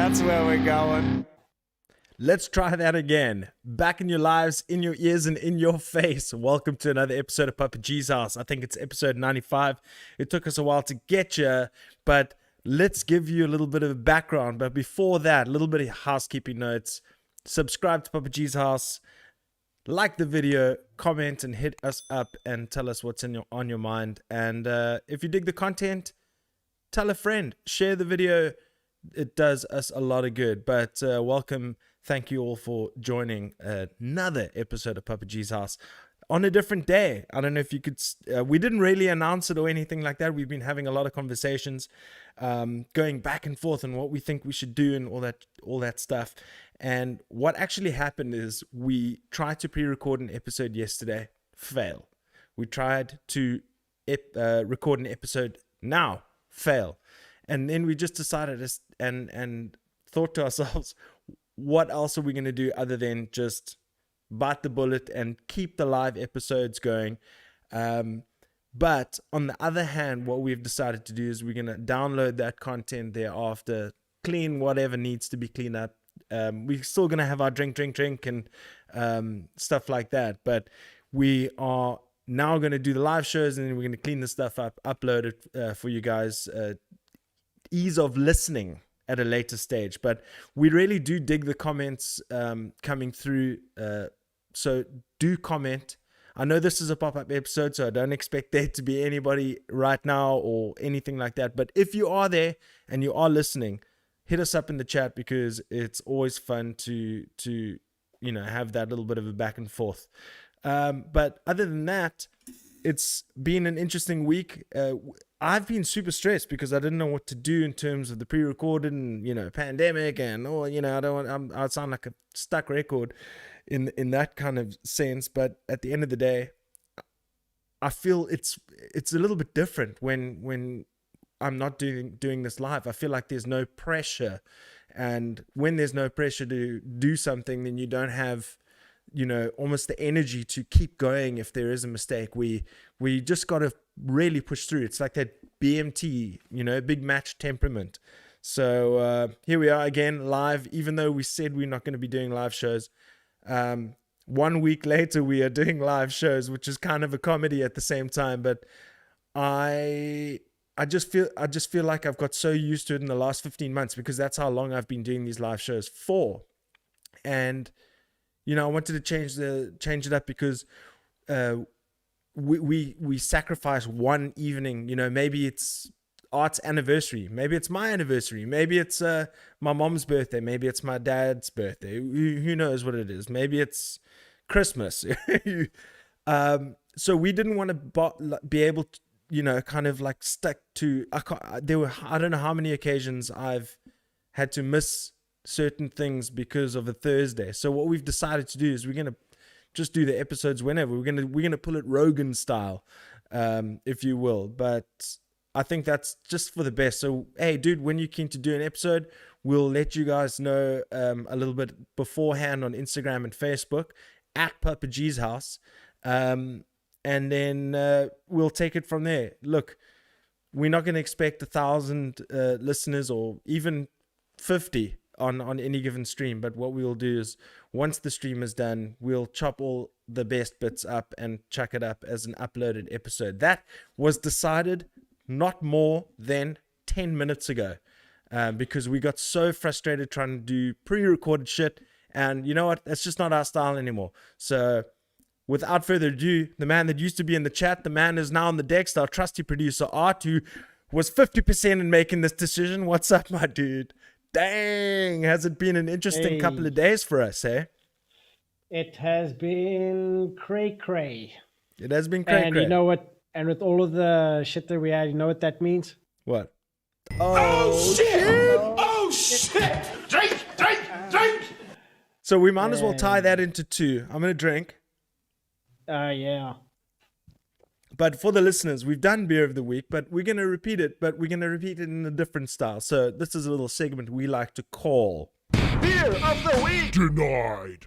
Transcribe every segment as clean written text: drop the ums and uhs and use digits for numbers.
That's where we're going. Let's try that again. Back in your lives, in your ears, and in your face. Welcome to another episode of Papa G's House. I think it's episode 95. It took us a while to get here, but let's give you a little bit of a background. But before that, a little bit of housekeeping notes. Subscribe to Papa G's House. Like the video, comment, and hit us up and tell us what's on your mind. And if you dig the content, tell a friend. Share the video. It does us a lot of good. But welcome. Thank you all for joining another episode of Papa G's House on a different day. I don't know if you could... we didn't really announce it or anything like that. We've been having a lot of conversations, going back and forth on what we think we should do and all that stuff. And what actually happened is we tried to pre-record an episode yesterday, fail. We tried to record an episode now, fail. And then we just decided and thought to ourselves, what else are we going to do other than just bite the bullet and keep the live episodes going? But on the other hand, what we've decided to do is we're going to download that content thereafter, clean whatever needs to be cleaned up. We're still going to have our drink and stuff like that. But we are now going to do the live shows, and then we're going to clean the stuff up, upload it for you guys. Ease of listening at a later stage. But we really do dig the comments coming through. So do comment. I know this is a pop-up episode, so I don't expect there to be anybody right now or anything like that. But if you are there and you are listening, hit us up in the chat, because it's always fun to have that little bit of a back and forth. But other than that, it's been an interesting week. I've been super stressed because I didn't know what to do in terms of the pre-recorded and, pandemic and, I sound like a stuck record in that kind of sense. But at the end of the day, I feel it's a little bit different when I'm not doing this live. I feel like there's no pressure. And when there's no pressure to do something, then you don't have, almost the energy to keep going. If there is a mistake, we just got to really push through. It's like that BMT, big match temperament. So here we are again live, even though we said we're not going to be doing live shows. 1 week later, we are doing live shows, which is kind of a comedy at the same time. But I just feel like I've got so used to it in the last 15 months, because that's how long I've been doing these live shows for. And I wanted to change it up, because we sacrifice one evening. Maybe it's Art's anniversary, maybe it's my anniversary, maybe it's my mom's birthday, maybe it's my dad's birthday. Who knows what it is? Maybe it's Christmas. So we didn't want to be able to, kind of like stuck to. I don't know how many occasions I've had to miss certain things because of a Thursday. So what we've decided to do is we're going to just do the episodes whenever. We're going to pull it Rogan style, if you will. But I think that's just for the best. So, hey, dude, when you're keen to do an episode, we'll let you guys know a little bit beforehand on Instagram and Facebook at Papa G's House. And then we'll take it from there. Look, we're not going to expect 1,000 listeners or even 50 on any given stream. But what we'll do is, once the stream is done, we'll chop all the best bits up and chuck it up as an uploaded episode. That was decided not more than 10 minutes ago, because we got so frustrated trying to do pre-recorded shit. And you know what? That's just not our style anymore. So without further ado, the man that used to be in the chat, the man is now on the decks, our trusty producer, Art, who was 50% in making this decision. What's up, my dude? Dang, has it been an interesting couple of days for us, eh? It has been cray-cray. It has been cray-cray. And you know what? And with all of the shit that we had, you know what that means? What? Oh shit! Oh shit! Drink! So we might as well tie that into two. I'm going to drink. Yeah. But for the listeners, we've done Beer of the Week, but we're going to repeat it, but we're going to repeat it in a different style. So this is a little segment we like to call Beer of the Week denied.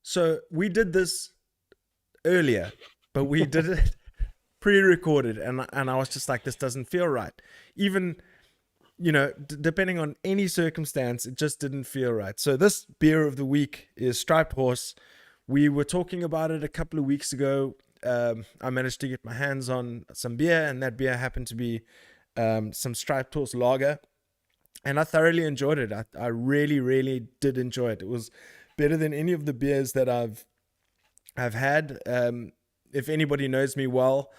So we did this earlier, but we did it pre-recorded, and I was just like, this doesn't feel right. Even depending on any circumstance, it just didn't feel right. So this beer of the week is Striped Horse. We were talking about it a couple of weeks ago. I managed to get my hands on some beer, and that beer happened to be some Striped Horse lager. And I thoroughly enjoyed it. I really, really did enjoy it. It was better than any of the beers that I've had. If anybody knows me well,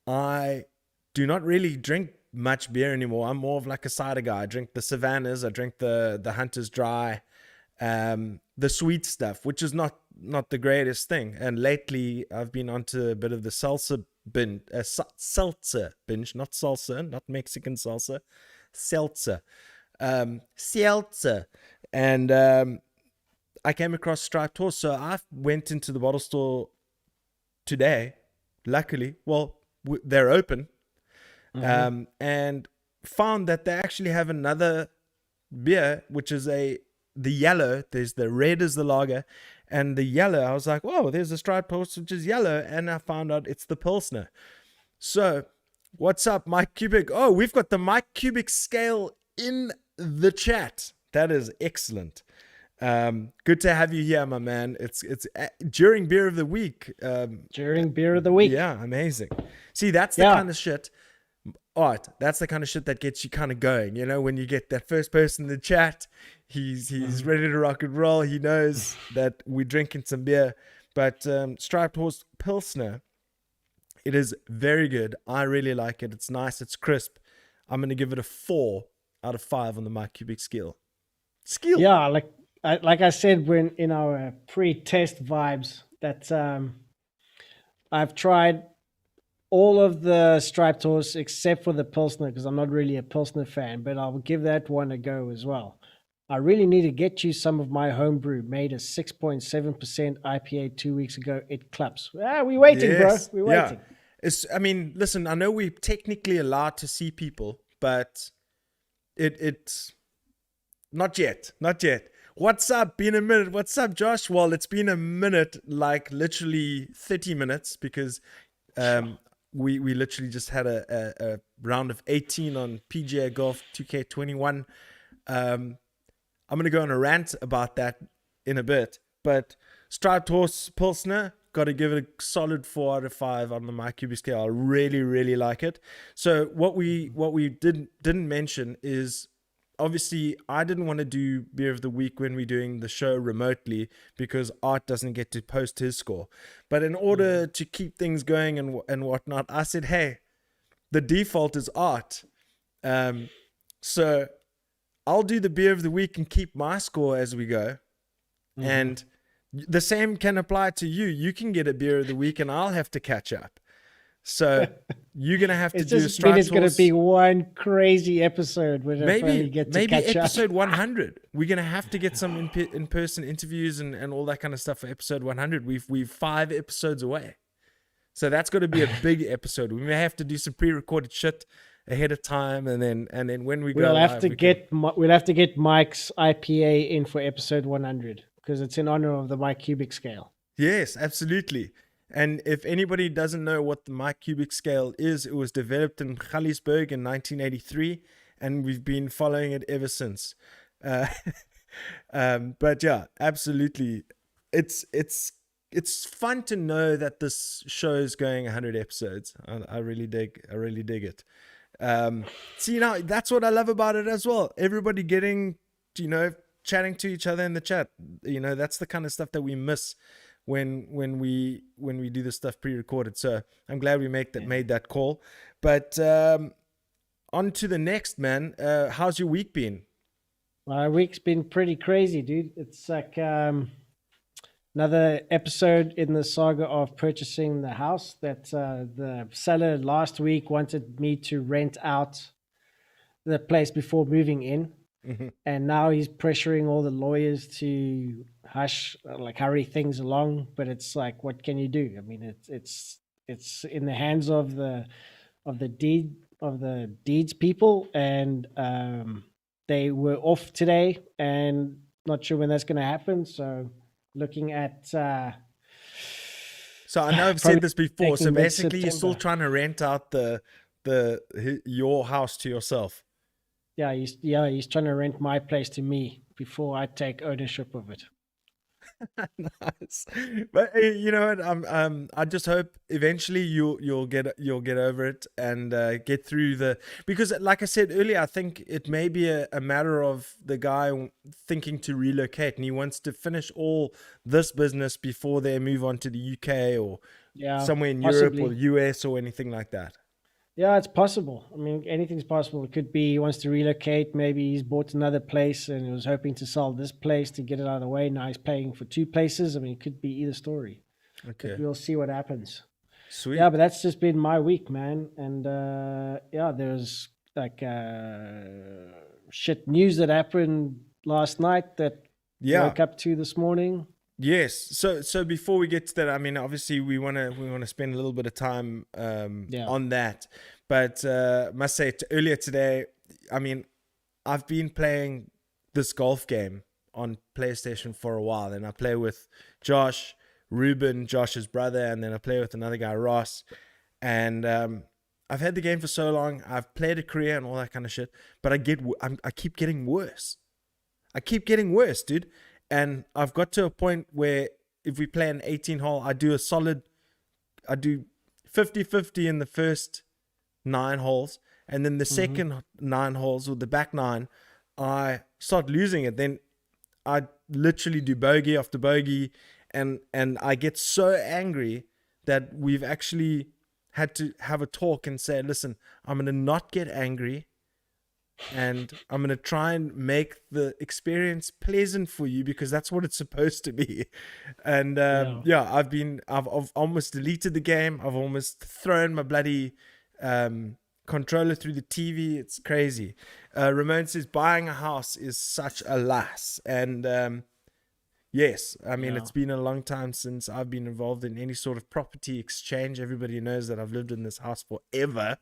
I do not really drink much beer anymore. I'm more of like a cider guy. I drink the Savannahs. I drink the Hunter's Dry, the sweet stuff, which is not the greatest thing. And lately, I've been onto a bit of the seltzer binge, seltzer binge, not salsa, not Mexican salsa, seltzer. Seltzer. And I came across Striped Horse, so I went into the bottle store today, luckily. Well, they're open, and found that they actually have another beer, which is the yellow. There's the red is the lager, and the yellow, I was like, whoa, there's a Striped Horse which is yellow, and I found out it's the Pilsner. So what's up, Mike Cubic? Oh, we've got the Mike Cubic scale in the chat. That is excellent. Good to have you here, my man. It's during beer of the week. During beer of the week. Yeah, amazing. See, that's the kind of shit. Art. That's the kind of shit that gets you kind of going. When you get that first person in the chat, he's ready to rock and roll. He knows that we're drinking some beer. But Striped Horse Pilsner, it is very good. I really like it. It's nice. It's crisp. I'm going to give it a 4 out of 5 on the Mike Cubic scale. Yeah, like I said when in our pre-test vibes, that I've tried all of the Striped Horse except for the Pilsner, because I'm not really a Pilsner fan, but I'll give that one a go as well. I really need to get you some of my homebrew, made a 6.7% IPA 2 weeks ago. It claps. We're waiting, yes. Bro. We're waiting. Listen, I know we're technically allowed to see people, but it's not yet. What's up? Been a minute. What's up, Josh? Well, it's been a minute, like literally 30 minutes, because we literally just had a round of 18 on PGA Golf 2K21. I'm going to go on a rant about that in a bit, but Striped Horse Pilsner, got to give it a solid 4 out of 5 on the Mike Cubic scale. I really, really like it. So what we didn't mention is, obviously, I didn't want to do beer of the week when we're doing the show remotely, because Art doesn't get to post his score. But in order to keep things going and whatnot, I said, hey, the default is Art. So I'll do the beer of the week and keep my score as we go. And the same can apply to you. You can get a beer of the week and I'll have to catch up. So you're going to have to do a Striped Horse. It's going to be one crazy episode where maybe get to catch episode up. 100. We're going to have to get some in-person interviews and all that kind of stuff for episode 100. We've 5 episodes away. So that's going to be a big episode. We may have to do some pre-recorded shit ahead of time, and then when we go we'll live, have to get Mike's IPA in for episode 100, because it's in honor of the Mike Cubic scale. Yes, absolutely. And if anybody doesn't know what the Mike Cubic scale is, it was developed in Galliesburg in 1983, and we've been following it ever since. But yeah, absolutely. It's fun to know that this show is going 100 episodes. I really dig it. See, now that's what I love about it as well. Everybody getting, chatting to each other in the chat. That's the kind of stuff that we miss when we do this stuff pre-recorded. So I'm glad we made that call. But on to the next, man. How's your week been? My week's been pretty crazy, dude. It's like another episode in the saga of purchasing the house that the seller last week wanted me to rent out the place before moving in. Mm-hmm. And now he's pressuring all the lawyers to hurry things along. But it's like, what can you do? I mean, it's in the hands of the deeds people, and they were off today, and not sure when that's going to happen. So looking at. So I know I've said this before. So basically, you're still trying to rent out your house to yourself. he's trying to rent my place to me before I take ownership of it. Nice. But you know what? I just hope eventually you'll get over it and get through because like I said earlier, I think it may be a matter of the guy thinking to relocate and he wants to finish all this business before they move on to the UK or somewhere in possibly. Europe or the US or anything like that. Yeah, it's possible. I mean, anything's possible. It could be he wants to relocate. Maybe he's bought another place and he was hoping to sell this place to get it out of the way. Now he's paying for two places. I mean, it could be either story. Okay. But we'll see what happens. Sweet. Yeah, but that's just been my week, man. And there's like shit news that happened last night that woke up to this morning. Yes. So before we get to that, I mean, obviously we want to spend a little bit of time on that. But must say earlier today, I mean, I've been playing this golf game on PlayStation for a while, and I play with Josh, Ruben, Josh's brother, and then I play with another guy, Ross. And I've had the game for so long. I've played a career and all that kind of shit, but I keep getting worse. I keep getting worse, dude. And I've got to a point where if we play an 18 hole, I do 50-50 in the first 9 holes. And then the second 9 holes, or the back 9, I start losing it. Then I literally do bogey after bogey. And I get so angry that we've actually had to have a talk and say, listen, I'm going to not get angry. And I'm going to try and make the experience pleasant for you because that's what it's supposed to be. And I've almost deleted the game. I've almost thrown my bloody controller through the TV. It's crazy. Ramon says buying a house is such a loss. And yes, I mean, it's been a long time since I've been involved in any sort of property exchange. Everybody knows that I've lived in this house forever.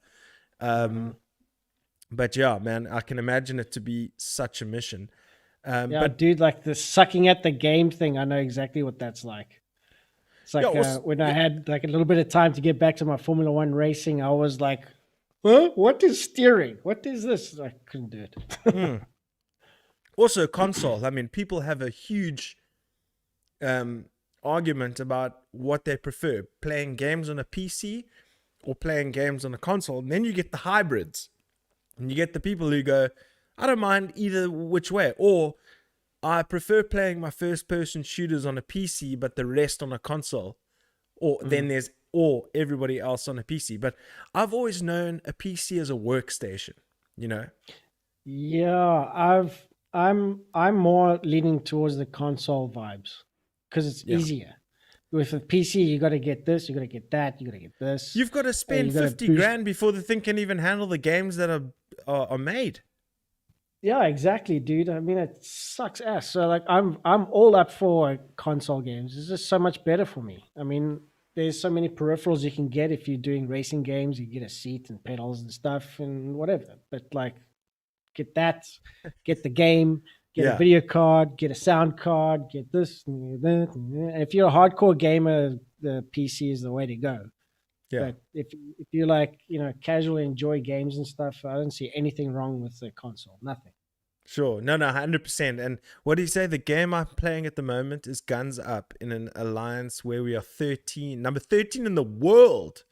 But yeah, man, I can imagine it to be such a mission. But dude, like the sucking at the game thing, I know exactly what that's like. It's like when I had like a little bit of time to get back to my Formula One racing, I was like, huh? What is steering? What is this? I couldn't do it. Also, console. I mean, people have a huge argument about what they prefer, playing games on a PC or playing games on a console. And then you get the hybrids. And you get the people who go, I don't mind either which way. Or I prefer playing my first-person shooters on a PC, but the rest on a console. Or then there's everybody else on a PC. But I've always known a PC as a workstation, you know? Yeah, I'm more leaning towards the console vibes because it's easier. With a PC, you got to get this, you got to get that, you got to get this. You've got to spend 50 grand before the thing can even handle the games that are made. Yeah, exactly, dude. I mean, it sucks ass. So like, I'm all up for console games. It's just so much better for me. I mean, there's so many peripherals you can get if you're doing racing games. You get a seat and pedals and stuff and whatever. But like, get that, get the game. Get a video card, get a sound card, get this, and that. And if you're a hardcore gamer, the PC is the way to go. Yeah. But if you like, casually enjoy games and stuff, I don't see anything wrong with the console. Nothing. Sure. No, 100%. And what do you say? The game I'm playing at the moment is Guns Up in an alliance where we are number 13 in the world.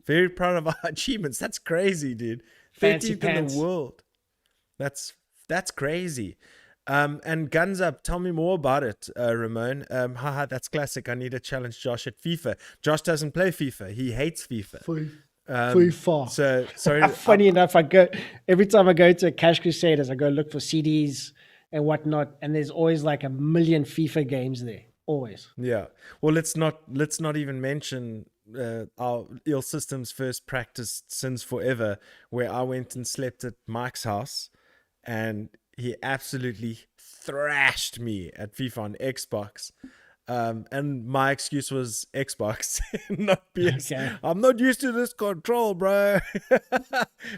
Very proud of our achievements. That's crazy, dude. 13th in the world. That's crazy. And Guns Up, tell me more about it, Ramon. Haha, that's classic. I need to challenge Josh at FIFA. Josh doesn't play FIFA. He hates FIFA. FIFA. So sorry. Funny enough, every time I go to Cash Crusaders, I go look for CDs and whatnot, and there's always like a million FIFA games there. Always. Yeah. Well, let's not even mention our Ill Systems first practice since forever, where I went and slept at Mike's house, and he absolutely thrashed me at FIFA on Xbox. And my excuse was Xbox, not PS. Okay. I'm not used to this control, bro.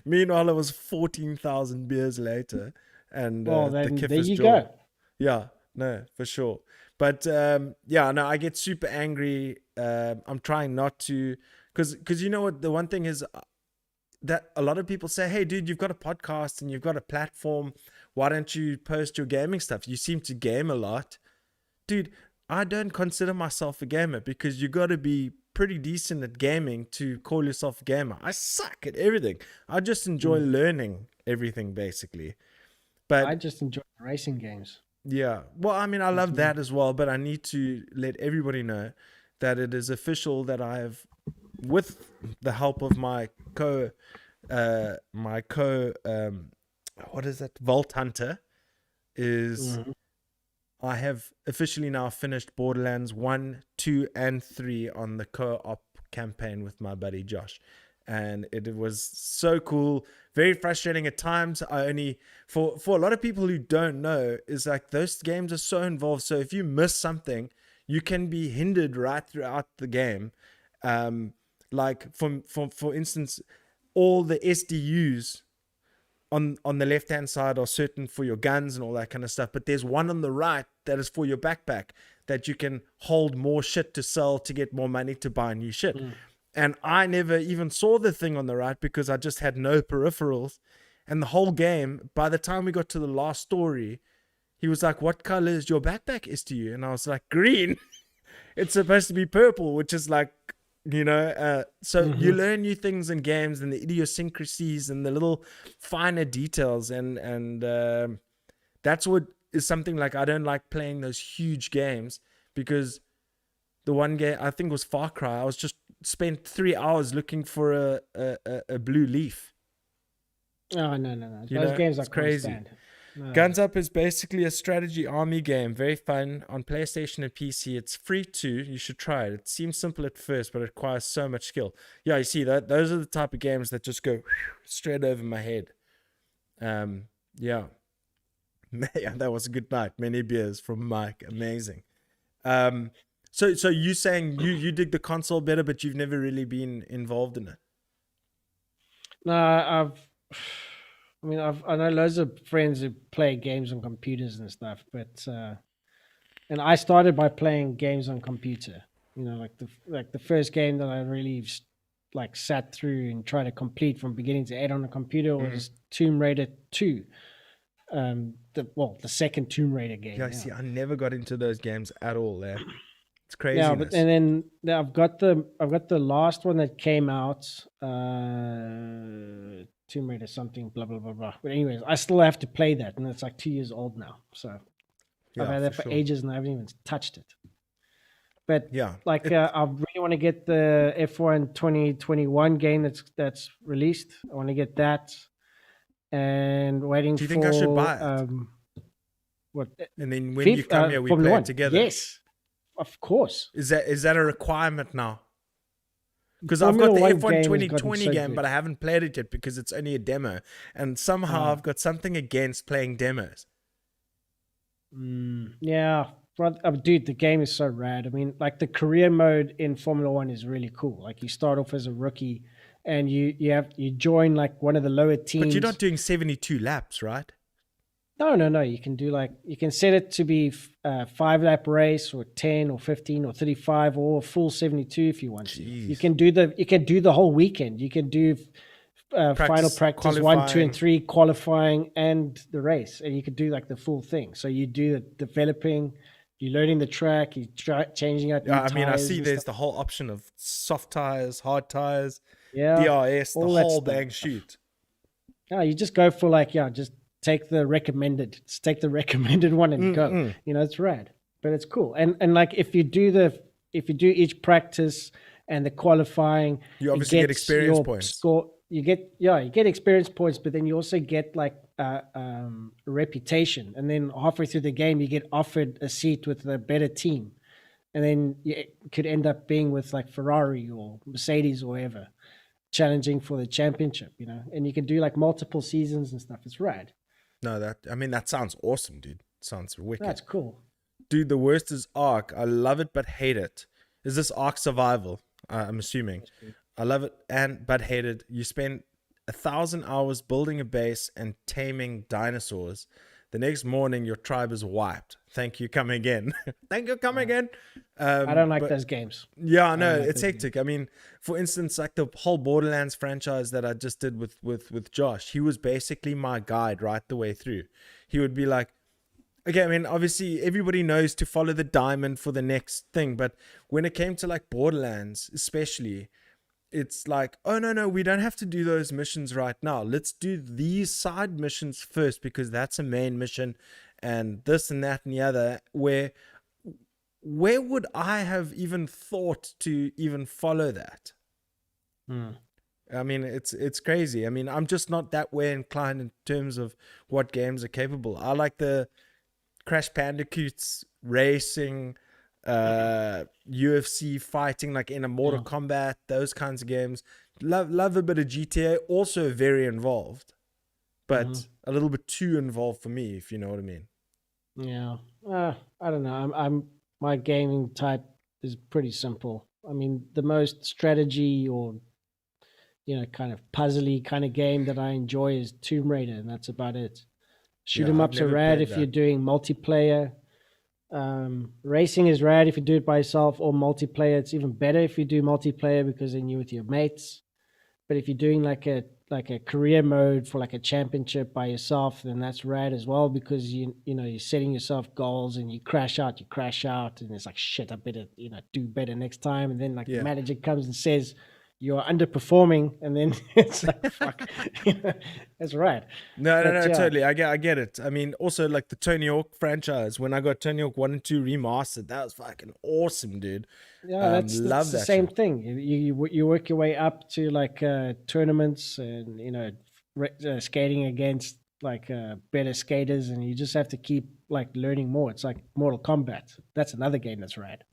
Meanwhile, it was 14,000 beers later. And there you go. Yeah, no, for sure. But I get super angry. I'm trying not to, because you know what, the one thing is, that a lot of people say, hey, dude, you've got a podcast and you've got a platform. Why don't you post your gaming stuff? You seem to game a lot. Dude, I don't consider myself a gamer because you got to be pretty decent at gaming to call yourself a gamer. I suck at everything. I just enjoy learning everything, basically. But I just enjoy racing games. yeah, well, I mean, I love that as well, but I need to let everybody know that it is official that I have, with the help of my what is it, Vault Hunter, is I have officially now finished Borderlands 1, 2, and 3 on the co-op campaign with my buddy Josh. And it was so cool, very frustrating at times. I only, for a lot of people who don't know, is like those games are so involved. So if you miss something, you can be hindered right throughout the game. Like for instance, all the SDUs on the left hand side are certain for your guns and all that kind of stuff, but there's one on the right that is for your backpack that you can hold more shit to sell to get more money to buy new shit. And I never even saw the thing on the right because I just had no peripherals. And the whole game, by the time we got to the last story, he was like, what color is your backpack SDU? And I was like, green. It's supposed to be purple, which is like, so you learn new things in games and the idiosyncrasies and the little finer details. And that's what is something like, I don't like playing those huge games because the one game, I think it was Far Cry, I was just spent 3 hours looking for a blue leaf. Oh, no. Those games are crazy. No. Guns Up is basically a strategy army game. Very fun on PlayStation and PC. It's free too. You should try it. It seems simple at first, but it requires so much skill. Yeah, you see that those are the type of games that just go straight over my head. Yeah, that was a good night. Many beers from Mike. Amazing. So you saying you dig the console better, but you've never really been involved in it? No, I know loads of friends who play games on computers and stuff, but and I started by playing games on computer. Like the first game that I really like sat through and tried to complete from beginning to end on a computer was Tomb Raider 2. The second Tomb Raider game. Yeah, see, I never got into those games at all. It's crazy. Yeah, and then I've got the last one that came out. Tomb Raider something, blah, blah, blah, blah. But anyways, I still have to play that, and it's like 2 years old now. So I've had that for ages, and I haven't even touched it. But I really want to get the F1 2021 game that's released. I want to get that, and waiting for... Do you think I should buy it? What? And then when you come here, we play it together. Yes, of course. Is that a requirement now? Because I've got the F1 2020 game, but I haven't played it yet because it's only a demo. And somehow I've got something against playing demos. Yeah. Dude, the game is so rad. I mean, like the career mode in Formula 1 is really cool. Like you start off as a rookie and you join like one of the lower teams. But you're not doing 72 laps, right? No. You can set it to be a 5-lap race or 10 or 15 or 35 or a full 72 if you want to. You can do the whole weekend. You can do final practice 1, 2, and 3, qualifying and the race, and you could do like the full thing. So you do the developing, you're learning the track, you're changing out. Yeah, I mean, I see there's the whole option of soft tires, hard tires, DRS, the whole bang shoot. No, you just go for just take the recommended one and go. It's rad, but it's cool. And like if you do each practice and the qualifying, you obviously get experience points. You get experience points, but then you also get like a reputation. And then halfway through the game, you get offered a seat with a better team, and then you could end up being with like Ferrari or Mercedes or whatever, challenging for the championship. And you can do like multiple seasons and stuff. It's rad. No, that sounds awesome, dude. Sounds wicked. That's cool. Dude, the worst is Ark. I love it, but hate it. Is this Ark Survival? I'm assuming. I love it but hate it. You spend 1,000 hours building a base and taming dinosaurs. The next morning, your tribe is wiped. Thank you, come again. Thank you, come again. I don't like those games. Yeah, no, like it's those hectic. I mean, for instance, like the whole Borderlands franchise that I just did with Josh, he was basically my guide right the way through. He would be like, okay, I mean, obviously everybody knows to follow the diamond for the next thing, but when it came to like Borderlands, especially, it's like, oh no, we don't have to do those missions right now. Let's do these side missions first because that's a main mission, and this and that and the other. Where would I have even thought to even follow that? I mean, it's crazy. I mean, I'm just not that way inclined in terms of what games are capable. I like the Crash Bandicoots racing, UFC fighting, like in a Mortal Kombat, those kinds of games. Love a bit of GTA, also very involved, but a little bit too involved for me, if you know what I mean. Yeah. I don't know. I'm my gaming type is pretty simple. I mean, the most strategy or kind of puzzly kind of game that I enjoy is Tomb Raider, and that's about it. Shoot 'em ups are rad if you're doing multiplayer. Racing is rad if you do it by yourself, or multiplayer. It's even better if you do multiplayer because then you're with your mates. But if you're doing like a career mode for like a championship by yourself, then that's rad as well because you're setting yourself goals and you crash out, and it's like shit. I better do better next time. And then like the manager comes and says you're underperforming, and then it's like fuck. That's right. No, totally. I get it. I mean, also like the Tony Hawk franchise. When I got Tony Hawk 1 and 2 remastered, that was fucking awesome, dude. Yeah, that's the same thing. You work your way up to like tournaments and skating against like better skaters, and you just have to keep like learning more. It's like Mortal Kombat. That's another game that's rad.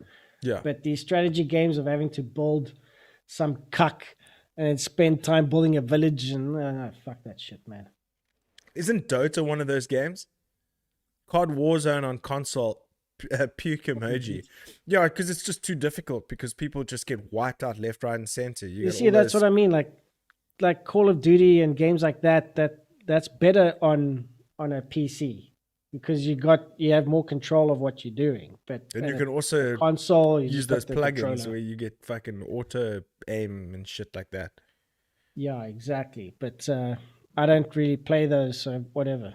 Yeah. But these strategy games of having to build some cuck and then spend time building a village and fuck that shit, man. Isn't Dota one of those games? COD Warzone on console, puke emoji. Yeah, because it's just too difficult because people just get wiped out left, right, and center. You see, that's what I mean. Like Call of Duty and games like that's better on a PC because you have more control of what you're doing. But and you can also console use those plugins where you get fucking auto aim and shit like that. Yeah, exactly. But I don't really play those, so whatever.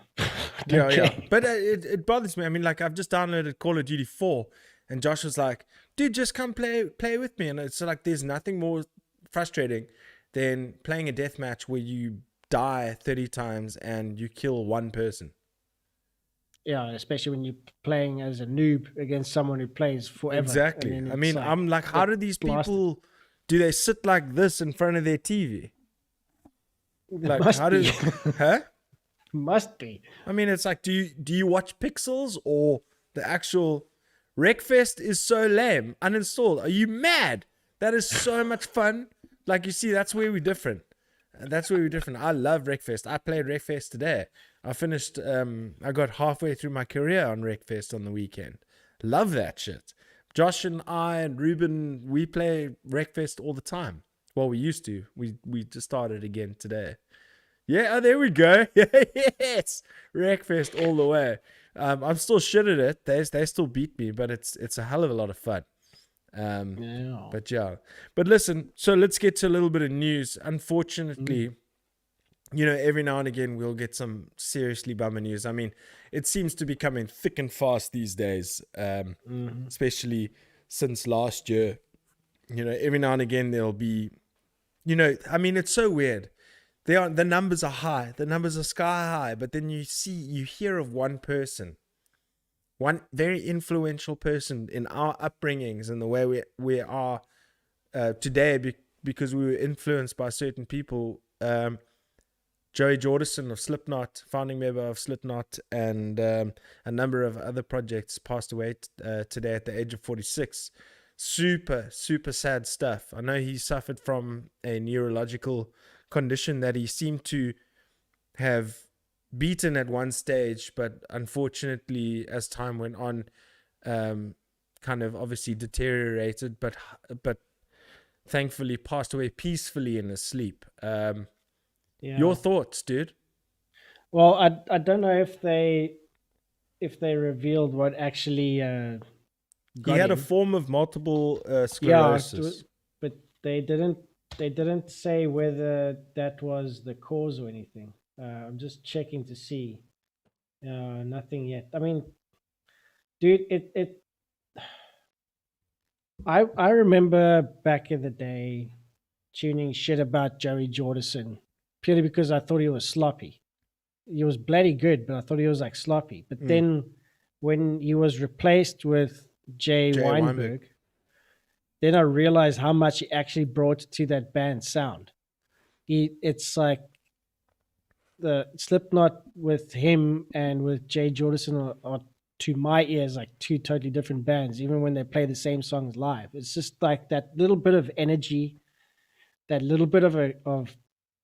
Yeah. But it bothers me. I mean, like I've just downloaded Call of Duty 4, and Josh was like, "Dude, just come play with me." And it's like there's nothing more frustrating than playing a deathmatch where you die 30 times and you kill one person. Yeah, especially when you're playing as a noob against someone who plays forever. Exactly. I mean, I'm like, how do these people, do they sit like this in front of their TV? Like, how do, huh? Must be. I mean, it's like, do you watch Pixels or the actual Wreckfest is so lame. Uninstalled. Are you mad? That is so much fun. Like, you see, that's where we're different. I love Wreckfest. I played Wreckfest today. I finished, I got halfway through my career on Wreckfest on the weekend. Love that shit. Josh and I and Ruben, we play Wreckfest all the time. Well, we used to. We just started again today. Yeah, there we go. Yes, Wreckfest all the way. I'm still shit at it. They still beat me, but it's a hell of a lot of fun. But listen, so let's get to a little bit of news. Unfortunately, every now and again we'll get some seriously bummer news. I mean, it seems to be coming thick and fast these days, especially since last year. Every now and again there'll be, I mean, it's so weird. The numbers are high, the numbers are sky high, but then you hear of one person, one very influential person in our upbringings and the way we are today because we were influenced by certain people. Joey Jordison of Slipknot, founding member of Slipknot, and a number of other projects passed away today at the age of 46. Super, super sad stuff. I know he suffered from a neurological condition that he seemed to have beaten at one stage, but unfortunately as time went on kind of obviously deteriorated, but thankfully passed away peacefully in his sleep. Your thoughts, dude? Well, I don't know if they if they revealed what actually He got had a him. form of multiple Yeah, sclerosis. but they didn't say whether that was the cause or anything. I'm just checking to see. Nothing yet. I mean, dude, I remember back in the day tuning shit about Joey Jordison purely because I thought he was sloppy. He was bloody good, but I thought he was like sloppy. But then when he was replaced with Jay Jay Weinberg. Weinberg, then I realized how much he actually brought to that band's sound. It's like the Slipknot with him and with Jay Jordison are to my ears like two totally different bands, even when they play the same songs live. It's just like that little bit of energy, that little bit of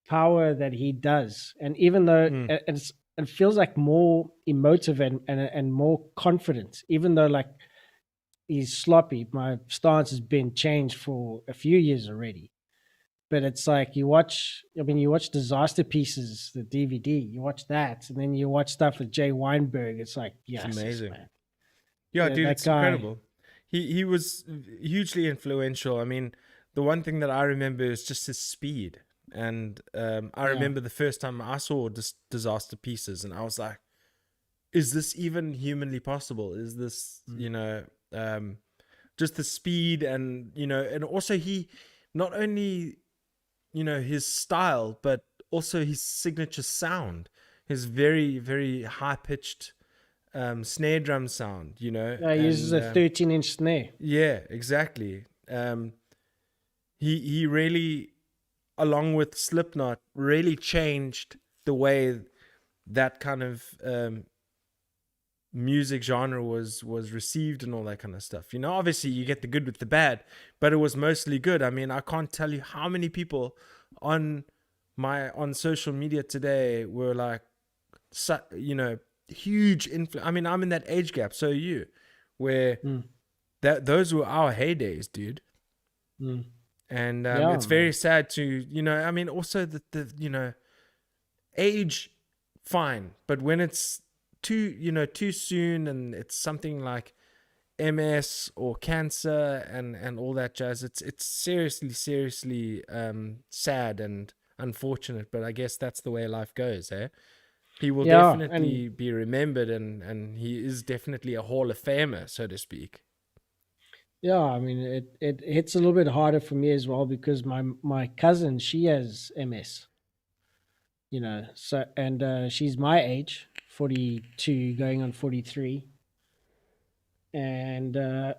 power that he does. And even though it feels like more emotive and more confident, even though like he's sloppy, my stance has been changed for a few years already. But it's like you watch Disaster Pieces, the DVD, you watch that, and then you watch stuff with Jay Weinberg. It's like, yes, It's amazing. man. Yeah, Yeah, dude, that it's guy. incredible. He was hugely influential. I mean, the one thing that I remember is just his speed. And I remember the first time I saw Disaster Pieces, and I was like, is this even humanly possible? Is this, just the speed and, and also he, not only, his style, but also his signature sound, his very, very high pitched snare drum sound, Yeah, he uses a 13-inch snare. Yeah, exactly. He really, along with Slipknot, really changed the way that kind of music genre was received and all that kind of stuff. Obviously you get the good with the bad, but it was mostly good. I mean, I can't tell you how many people on social media today were like, huge influence. I mean, I'm in that age gap, so are you, where those were our heydays, dude. And it's very sad to, I mean, also the age, fine, but when it's too soon, and it's something like MS or cancer and all that jazz, it's seriously sad and unfortunate, but I guess that's the way life goes, eh? He will definitely be remembered, and he is definitely a Hall of Famer, so to speak. Yeah, I mean, it hits a little bit harder for me as well because my cousin, she has MS, so, and she's my age, 42 going on 43. And I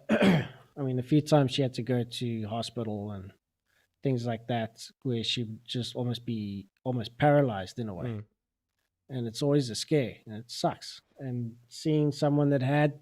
mean, a few times she had to go to hospital and things like that, where she would just almost paralyzed in a way. And it's always a scare, and it sucks. And seeing someone that had,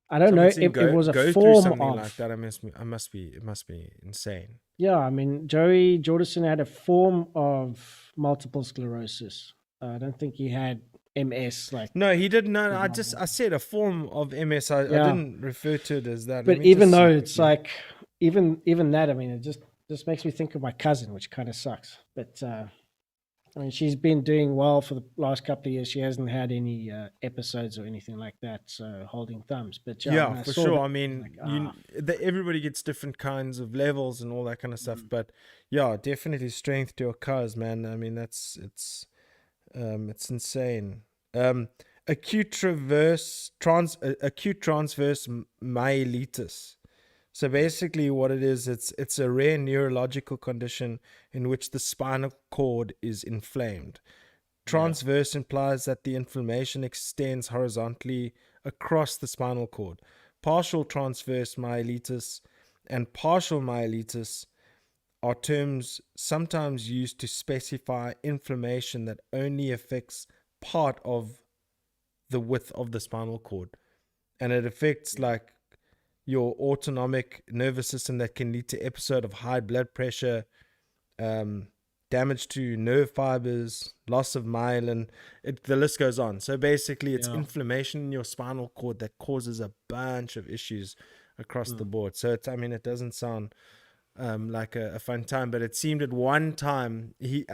I don't know if it was a go through form something of like that. It must be insane. Yeah, I mean, Joey Jordison had a form of multiple sclerosis. I don't think he had MS. No, he didn't. No, I said a form of MS. I didn't refer to it as that. But even though it's like, even that, I mean, it just makes me think of my cousin, which kind of sucks. But I mean, she's been doing well for the last couple of years. She hasn't had any episodes or anything like that. So holding thumbs. But yeah, for sure. I mean, everybody gets different kinds of levels and all that kind of stuff. But yeah, definitely strength to your cause, man. I mean, it's insane. Acute transverse myelitis. So basically what it is, it's a rare neurological condition in which the spinal cord is inflamed. Transverse implies that the inflammation extends horizontally across the spinal cord. Partial transverse myelitis and partial myelitis are terms sometimes used to specify inflammation that only affects part of the width of the spinal cord. And it affects like your autonomic nervous system that can lead to episode of high blood pressure, damage to nerve fibers, loss of myelin. The list goes on. So basically it's inflammation in your spinal cord that causes a bunch of issues across the board. So it doesn't sound like a fun time. But it seemed at one time he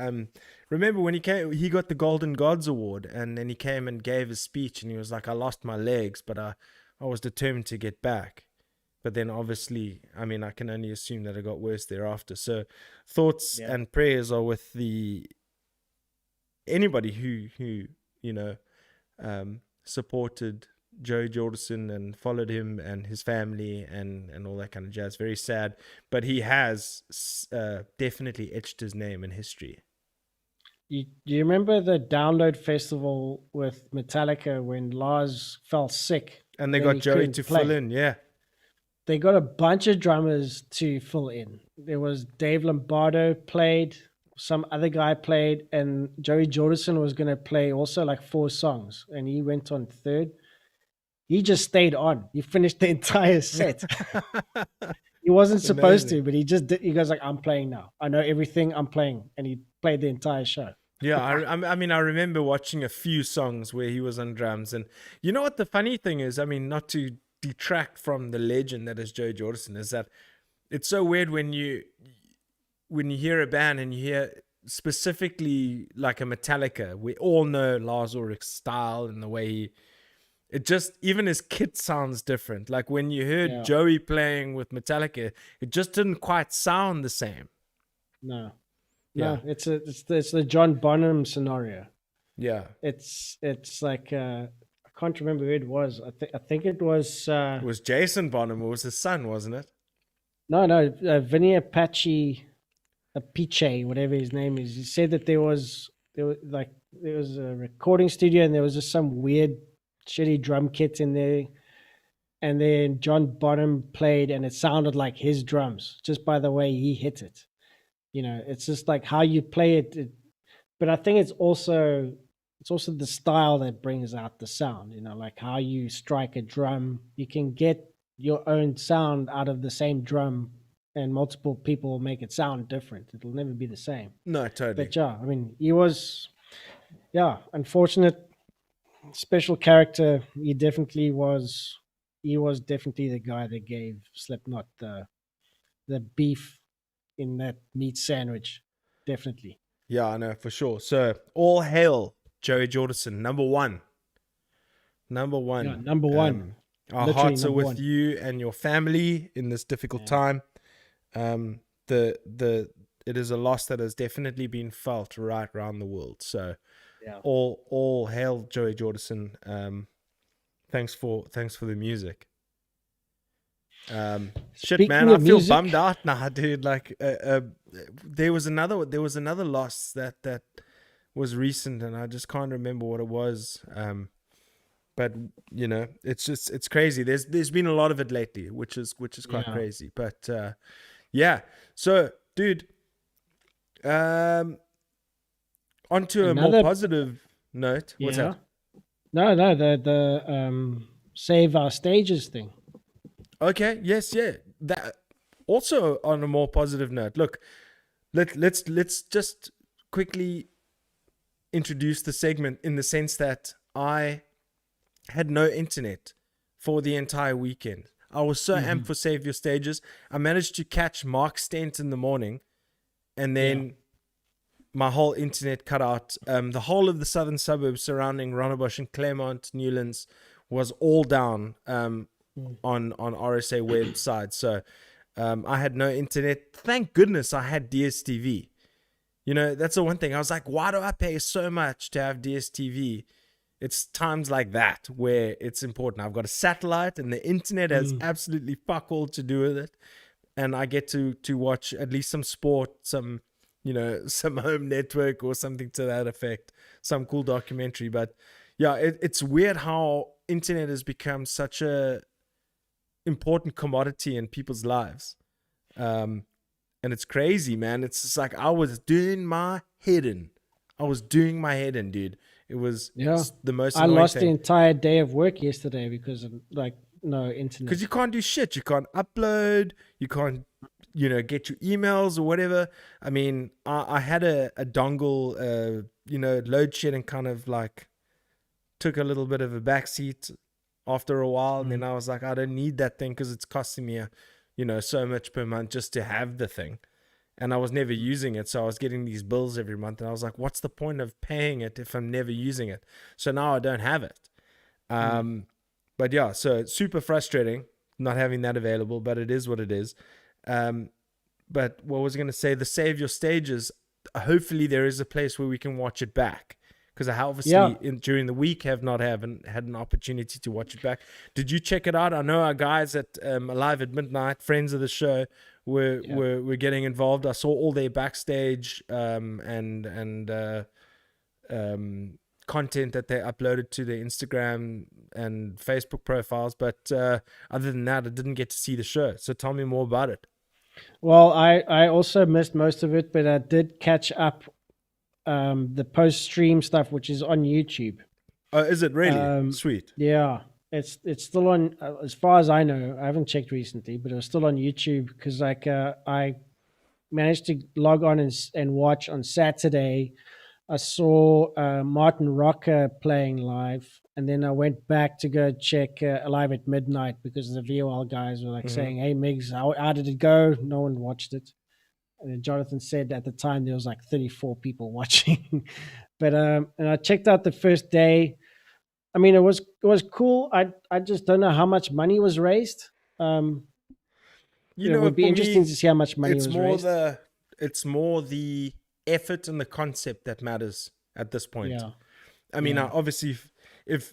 remember when he came, he got the Golden Gods Award, and then he came and gave a speech, and he was like, I lost my legs, but I was determined to get back. But then obviously, I mean, I can only assume that it got worse thereafter. So thoughts and prayers are with anybody who supported Joey Jordison and followed him and his family and all that kind of jazz. Very sad, but he has definitely etched his name in history. You remember the Download Festival with Metallica when Lars fell sick? And they got Joey to fill in, yeah. They got a bunch of drummers to fill in. There was Dave Lombardo played, some other guy played, and Joey Jordison was going to play also like 4 songs, and he went on third. He just stayed on. He finished the entire set. He wasn't supposed to, but he just did. He goes like, I'm playing now. I know everything, I'm playing. And he played the entire show. Yeah, I mean, I remember watching a few songs where he was on drums. And you know what the funny thing is? I mean, not to detract from the legend that is Joey Jordison, is that it's so weird when you hear a band and you hear specifically like a Metallica. We all know Lars Ulrich's style and the way it just, even his kit sounds different. Like when you heard Joey playing with Metallica, it just didn't quite sound the same. No, it's the John Bonham scenario. Yeah, it's like I can't remember who it was. I think it was. It was Jason Bonham. It was his son, wasn't it? No, Vinny Apache, whatever his name is. He said that there was a recording studio and there was just some weird, shitty drum kit in there, and then John Bonham played, and it sounded like his drums just by the way he hit it. You know, it's just like how you play it. But I think it's also the style that brings out the sound. You know, like how you strike a drum. You can get your own sound out of the same drum, and multiple people make it sound different. It'll never be the same. No, totally. But yeah, I mean, he was, unfortunate, special character. He was definitely the guy that gave Slipknot the beef in that meat sandwich. Definitely. Yeah, I know, for sure. So all hail Joey Jordison, number one. Yeah, number one. Our Literally hearts are with one. you and your family in this difficult time. It is a loss that has definitely been felt right around the world. So all hail Joey Jordison. Thanks for the music. Shit, man, I feel bummed out now, dude. Like there was another loss that was recent, and I just can't remember what it was. But you know, it's crazy. There's been a lot of it lately, which is quite crazy. But yeah. So, dude, onto a more positive note. What's that? No, the save our stages thing. Okay. Yes. Yeah. That also on a more positive note. Look, let's just quickly introduce the segment in the sense that I had no internet for the entire weekend. I was so amped for Save Your Stages. I managed to catch Mark Stent in the morning, and then my whole internet cut out. The whole of the southern suburbs surrounding Ronnebosch and Claremont, Newlands was all down on RSA website. So I had no internet. Thank goodness I had DSTV. You know, that's the one thing. I was like, why do I pay so much to have DSTV? It's times like that where it's important. I've got a satellite and the internet has absolutely fuck all to do with it. And I get to watch at least some sport, some home network or something to that effect, some cool documentary. But yeah, it's weird how internet has become such a important commodity in people's lives. And it's crazy, man. It's just like I was doing my head in, dude. It was the most annoying I lost thing. the entire day of work yesterday because of like no internet. Because you can't do shit. You can't upload. You can't, get your emails or whatever. I mean, I had a dongle, load shedding kind of like took a little bit of a backseat after a while. And then I was like, I don't need that thing because it's costing me so much per month just to have the thing. And I was never using it. So I was getting these bills every month. And I was like, what's the point of paying it if I'm never using it? So now I don't have it. But yeah, so it's super frustrating not having that available, but it is what it is. But what was I going to say? The Save Your Stages, hopefully there is a place where we can watch it back. Because I obviously during the week haven't had an opportunity to watch it back. Did you check it out? I know our guys at Alive at Midnight, friends of the show, were getting involved. I saw all their backstage and content that they uploaded to their Instagram and Facebook profiles. But other than that, I didn't get to see the show. So tell me more about it. Well, I also missed most of it, but I did catch up the post-stream stuff, which is on YouTube. Oh, is it really? Sweet. Yeah, it's still on, as far as I know. I haven't checked recently, but it was still on YouTube because I managed to log on and watch on Saturday. I saw Martin Rocker playing live, and then I went back to go check Alive at Midnight because the VOL guys were saying, "Hey Migs, how did it go?" No one watched it. And then Jonathan said at the time there was 34 people watching. But and I checked out the first day. I mean, it was cool. I just don't know how much money was raised. It would be interesting to see how much money was raised. It's more the effort and the concept that matters at this point. Yeah. I mean, obviously, if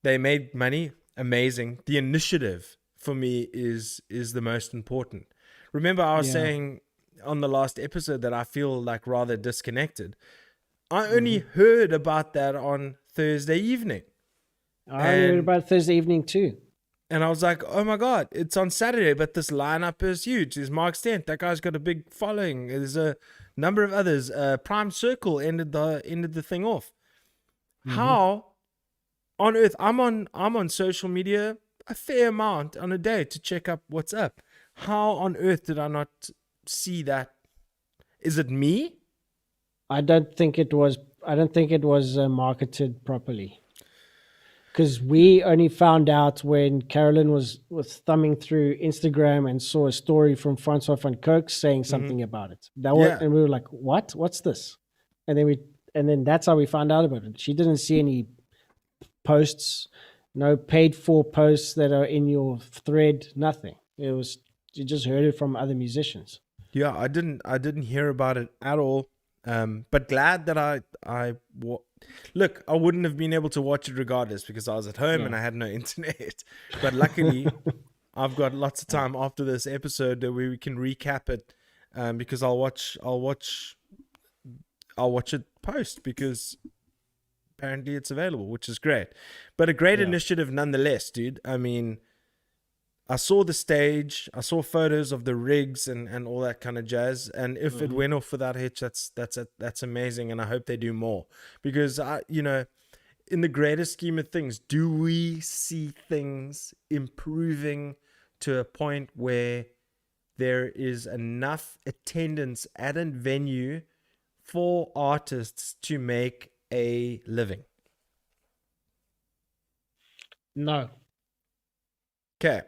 they made money, amazing. The initiative for me is the most important. Remember, I was saying on the last episode that I feel rather disconnected. I only heard about that on Thursday evening. I heard about Thursday evening too. And I was like, oh my God, it's on Saturday, but this lineup is huge. There's Mark Stent. That guy's got a big following. There's a number of others. Prime Circle ended the thing off. How on earth? I'm on social media a fair amount on a day to check up what's up. How on earth did I not see that? Is it me? I don't think it was marketed properly. Because we only found out when Carolyn was thumbing through Instagram and saw a story from Francois van Kirk saying something about it. And we were like, "What? What's this?" And then that's how we found out about it. She didn't see any posts, no paid for posts that are in your thread, nothing. You just heard it from other musicians. Yeah, I didn't hear about it at all. But glad that look, I wouldn't have been able to watch it regardless because I was at home and I had no internet. But luckily, I've got lots of time after this episode where we can recap it. Because I'll watch it post because apparently it's available, which is great. But a great initiative nonetheless, dude. I mean, I saw the stage, I saw photos of the rigs and all that kind of jazz. And if it went off without a hitch, that's amazing. And I hope they do more because in the greater scheme of things, do we see things improving to a point where there is enough attendance at a venue for artists to make a living? No. Okay.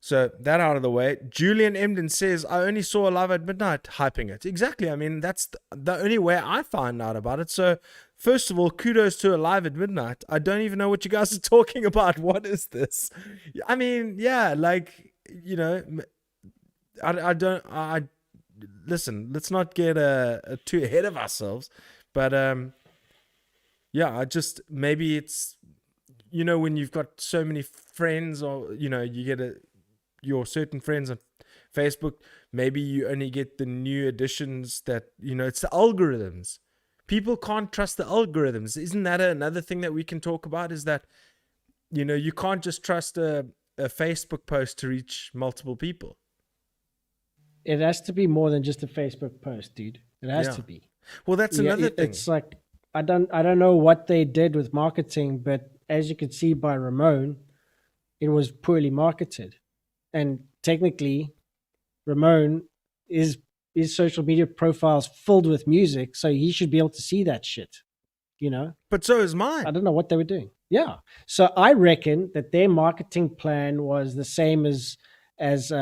So that out of the way, Julian Emden says, I only saw Alive at Midnight hyping it. Exactly. I mean, that's the only way I find out about it. So first of all, kudos to Alive at Midnight. I don't even know what you guys are talking about. What is this? I mean, yeah, listen, let's not get too ahead of ourselves. But maybe it's, when you've got so many friends or, you get your certain friends on Facebook, maybe you only get the new additions that, it's the algorithms. People can't trust the algorithms. Isn't that another thing that we can talk about is that, you can't just trust a Facebook post to reach multiple people. It has to be more than just a Facebook post, dude. It has to be. Well, that's another thing. It's like, I don't know what they did with marketing, but as you could see by Ramon, it was poorly marketed. And technically, Ramon his social media profile's filled with music, so he should be able to see that shit, But so is mine. I don't know what they were doing. Yeah. So I reckon that their marketing plan was the same as as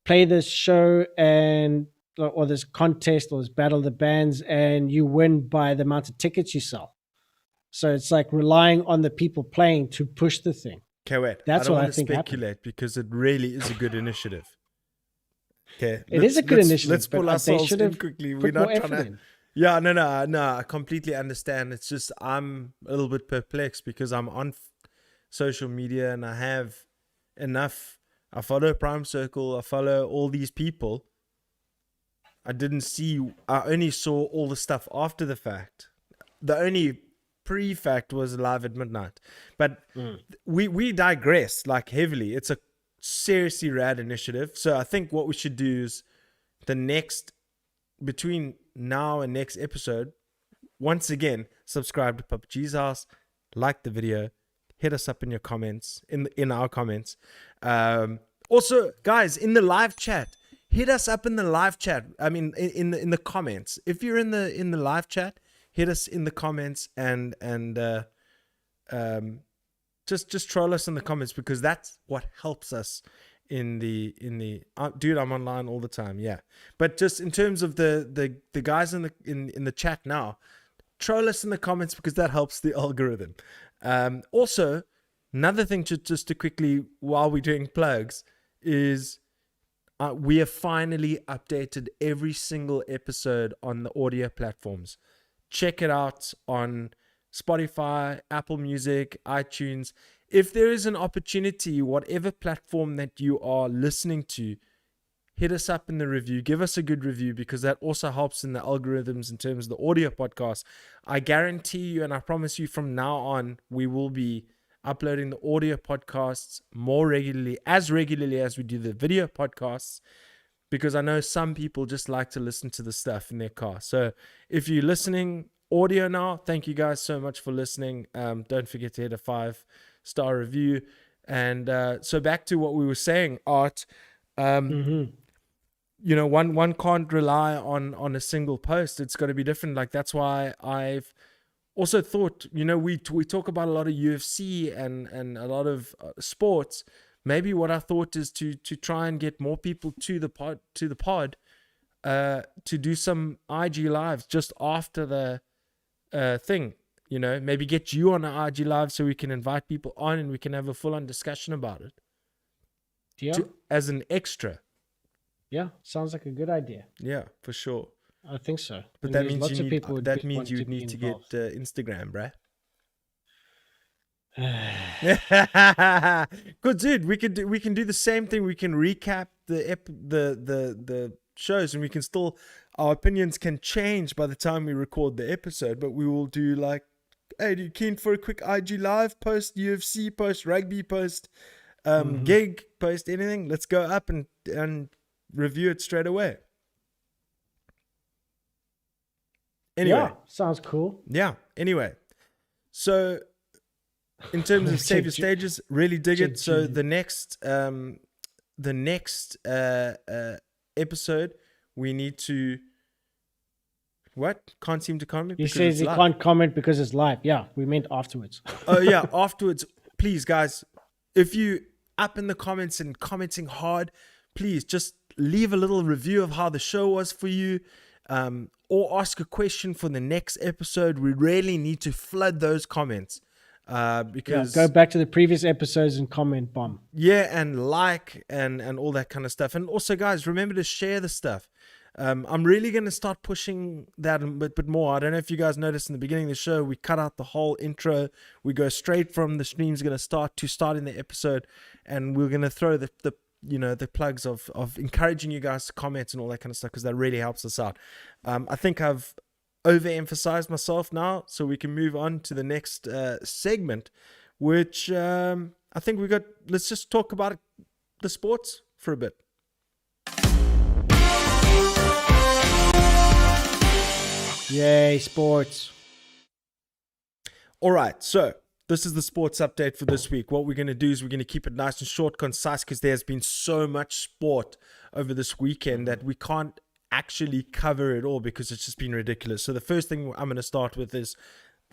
play this show and or this contest or this battle of the bands, and you win by the amount of tickets you sell. So it's like relying on the people playing to push the thing. Okay, wait. That's I don't what I want to think speculate happened. because it really is a good initiative. Okay, It is a good initiative. Let's pull but they ourselves should in have quickly. We're put not more trying effort to. in. Yeah, no. I completely understand. It's just I'm a little bit perplexed because I'm on social media and I have enough. I follow Prime Circle. I follow all these people. I only saw all the stuff after the fact. The only pre-fact was live at midnight. But we digress like heavily. It's a seriously rad initiative. So I think what we should do is between now and next episode, once again, subscribe to Papa G's House, like the video, hit us up in your comments, in our comments. Also, guys, in the live chat, hit us up in the live chat. I mean, in the comments. If you're in the live chat, hit us in the comments and just troll us in the comments because that's what helps us in the dude, I'm online all the time, yeah. But just in terms of the guys in the chat now, troll us in the comments because that helps the algorithm. Also, another thing just to quickly, while we're doing plugs, is we have finally updated every single episode on the audio platforms. Check it out on Spotify, Apple Music, iTunes. If there is an opportunity, whatever platform that you are listening to, hit us up in the review. Give us a good review because that also helps in the algorithms in terms of the audio podcast. I guarantee you and I promise you from now on, we will be uploading the audio podcasts more regularly as we do the video podcasts, because I know some people just like to listen to the stuff in their car. So if you're listening audio now, thank you guys so much for listening. Don't forget to hit a 5-star review. And so back to what we were saying, Art. You know, one can't rely on a single post. It's got to be different. Like that's why I've also thought, you know, we talk about a lot of UFC and a lot of sports. Maybe what I thought is to try and get more people to the pod to do some IG lives just after the thing. You know, maybe get you on an IG live so we can invite people on and we can have a full-on discussion about it. Yeah. As an extra. Yeah, sounds like a good idea. Yeah, for sure. I think so. But And that there's means lots you of need people would that be- means want you to be need to get involved. Instagram, bruh. Good dude, we can do the same thing. We can recap the shows, and we can still, our opinions can change by the time we record the episode, but we will do like, hey, do you keen for a quick IG live, post UFC, post rugby, post gig, post anything? Let's go up and review it straight away. Anyway, Yeah, sounds cool. yeah. Anyway, so in terms of save your stages, really dig it. So the next episode, we need to can't seem to comment. He because says it's he live. can't comment because it's live. Yeah, we meant afterwards. Oh yeah, afterwards, please guys, if you up in the comments and commenting hard, please just leave a little review of how the show was for you, or ask a question for the next episode. We really need to flood those comments. Because go back to the previous episodes and comment bomb. yeah, and like and all that kind of stuff. And also, guys, remember to share the stuff. I'm really going to start pushing that a bit more. I don't know if you guys noticed in the beginning of the show, we cut out the whole intro. We go straight from the stream's going to starting the episode, and we're going to throw the plugs of encouraging you guys to comment and all that kind of stuff, because that really helps us out. I think I've overemphasized myself now, so we can move on to the next segment, which I think let's just talk about the sports for a bit. Yay, sports. All right, so this is the sports update for this week. What we're going to do is we're going to keep it nice and short, concise, because there's been so much sport over this weekend that we can't actually cover it all because it's just been ridiculous. So the first thing I'm going to start with is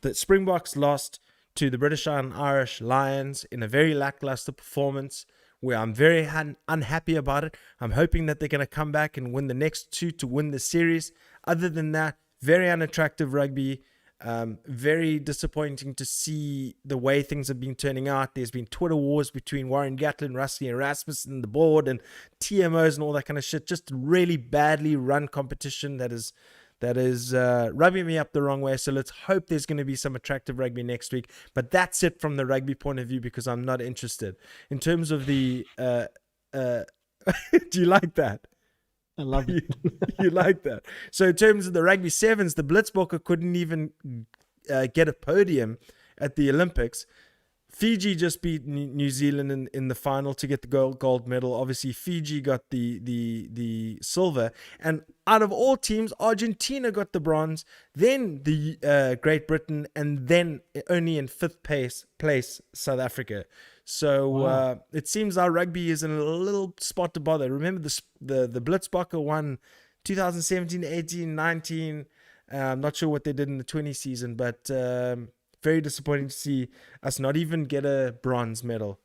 the Springboks lost to the British and Irish Lions in a very lackluster performance. where I'm very unhappy about it. I'm hoping that they're going to come back and win the next 2 to win the series. Other than that, very unattractive rugby. Very disappointing to see the way things have been turning out. There's been Twitter wars between Warren Gatlin, Rusty Erasmus, and the board, and TMOs and all that kind of shit. Just really badly run competition that is rubbing me up the wrong way. So let's hope there's going to be some attractive rugby next week. But that's it from the rugby point of view, because I'm not interested. In terms of the do you like that? I love it. You like that. So in terms of the rugby sevens, the Blitzbokke couldn't even get a podium at the Olympics. Fiji just beat New Zealand in the final to get the gold medal. Obviously, Fiji got the silver. And out of all teams, Argentina got the bronze, then the Great Britain, and then only in fifth place South Africa. So Wow. it seems our rugby is in a little spot to bother. Remember the Blitzbokke won 2017, 18, 19. I'm not sure what they did in the 20 season, but very disappointing to see us not even get a bronze medal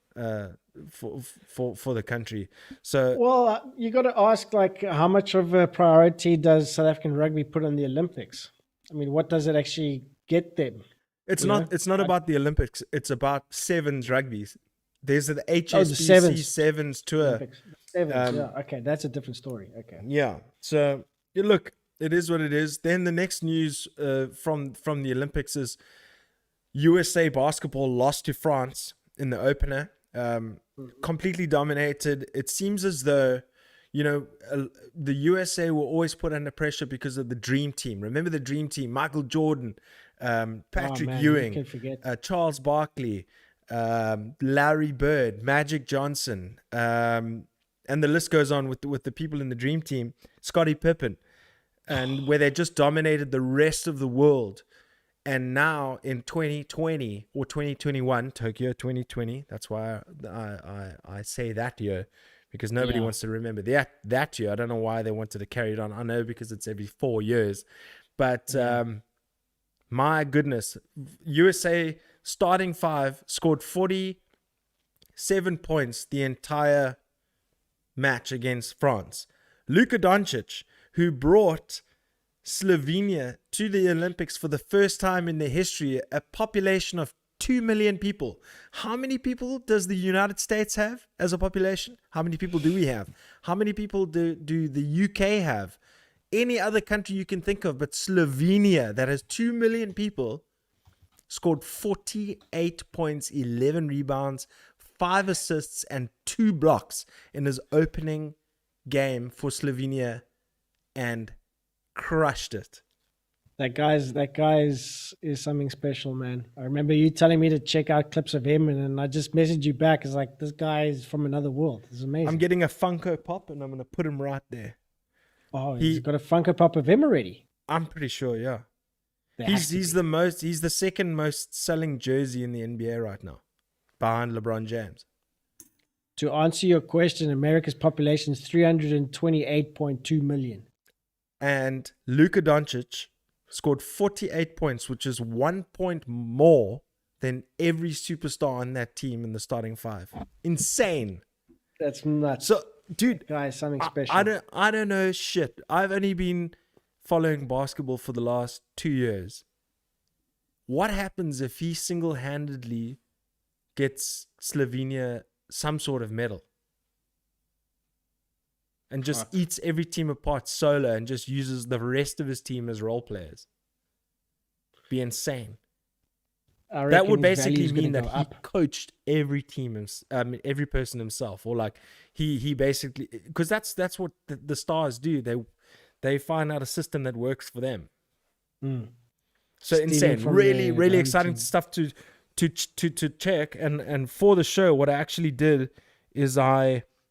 for the country. So Well, you got to ask, like, how much of a priority does South African rugby put on the Olympics? I mean, what does it actually get them? it's You not know? it's not about the Olympics. It's about sevens rugby. There's the HSBC sevens. sevens tour. Olympics. Sevens, yeah. Okay, that's a different story. Okay. Yeah. So look, it is what it is. Then the next news from the Olympics is USA basketball lost to France in the opener. Completely dominated. It seems as though, the USA were always put under pressure because of the Dream Team. Remember the Dream Team? Michael Jordan, Patrick Man, Ewing, you can forget. Charles Barkley, Larry Bird, Magic Johnson, and the list goes on with the people in the Dream Team, Scottie Pippen, and where they just dominated the rest of the world. And now in 2020 or 2021, Tokyo 2020, that's why I say that year, because nobody wants to remember that year. I don't know why they wanted to carry it on. I know because it's every 4 years. But my goodness, USA starting five scored 47 points the entire match against France. Luka Doncic, who brought Slovenia to the Olympics for the first time in their history, a population of 2 million people. How many people does the United States have as a population? How many people do we have? How many people do the UK have? Any other country you can think of, but Slovenia, that has 2 million people, scored 48 points, 11 rebounds, 5 assists, and 2 blocks in his opening game for Slovenia, and crushed it. That guy's is something special, man. I remember you telling me to check out clips of him, and I just messaged you back. It's like, this guy is from another world. It's amazing. I'm getting a Funko Pop, and I'm going to put him right there. Oh, he's got a Funko Pop of him already. I'm pretty sure, yeah. There has to He's be. the second most selling jersey in the NBA right now, behind LeBron James. To answer your question, America's population is 328.2 million. And Luka Doncic scored 48 points, which is 1 point more than every superstar on that team in the starting five. Insane. That's nuts. So, dude, That guy is something special. I don't know shit. I've only been following basketball for the last 2 years. What happens if he single-handedly gets Slovenia some sort of medal and just eats every team apart solo and just uses the rest of his team as role players? Be insane. I That reckon would his basically value's gonna mean that go he up. coached every team, every person himself, or like he basically, because that's what the stars do. They find out a system that works for them. So Stealing insane, from really their really own exciting team. stuff to check. And for the show, what I actually did is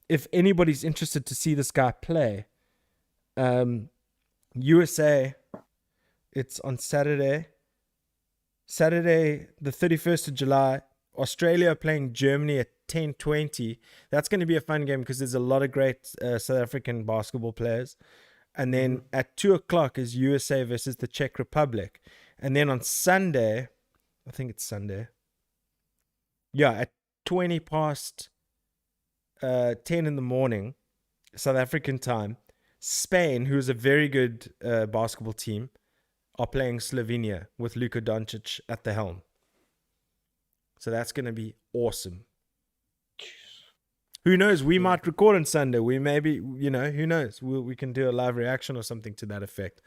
if anybody's interested to see this guy play, USA, it's on Saturday the 31st of July. Australia are playing Germany at 10:20. That's going to be a fun game because there's a lot of great South African basketball players. And then at 2:00 is USA versus the Czech Republic. And then on Sunday, I think it's Sunday. Yeah, at 20 past 10 in the morning, South African time. Spain, who is a very good basketball team, are playing Slovenia with Luka Doncic at the helm. So that's going to be awesome. Who knows? We might record on Sunday. We maybe, who knows? We can do a live reaction or something to that effect.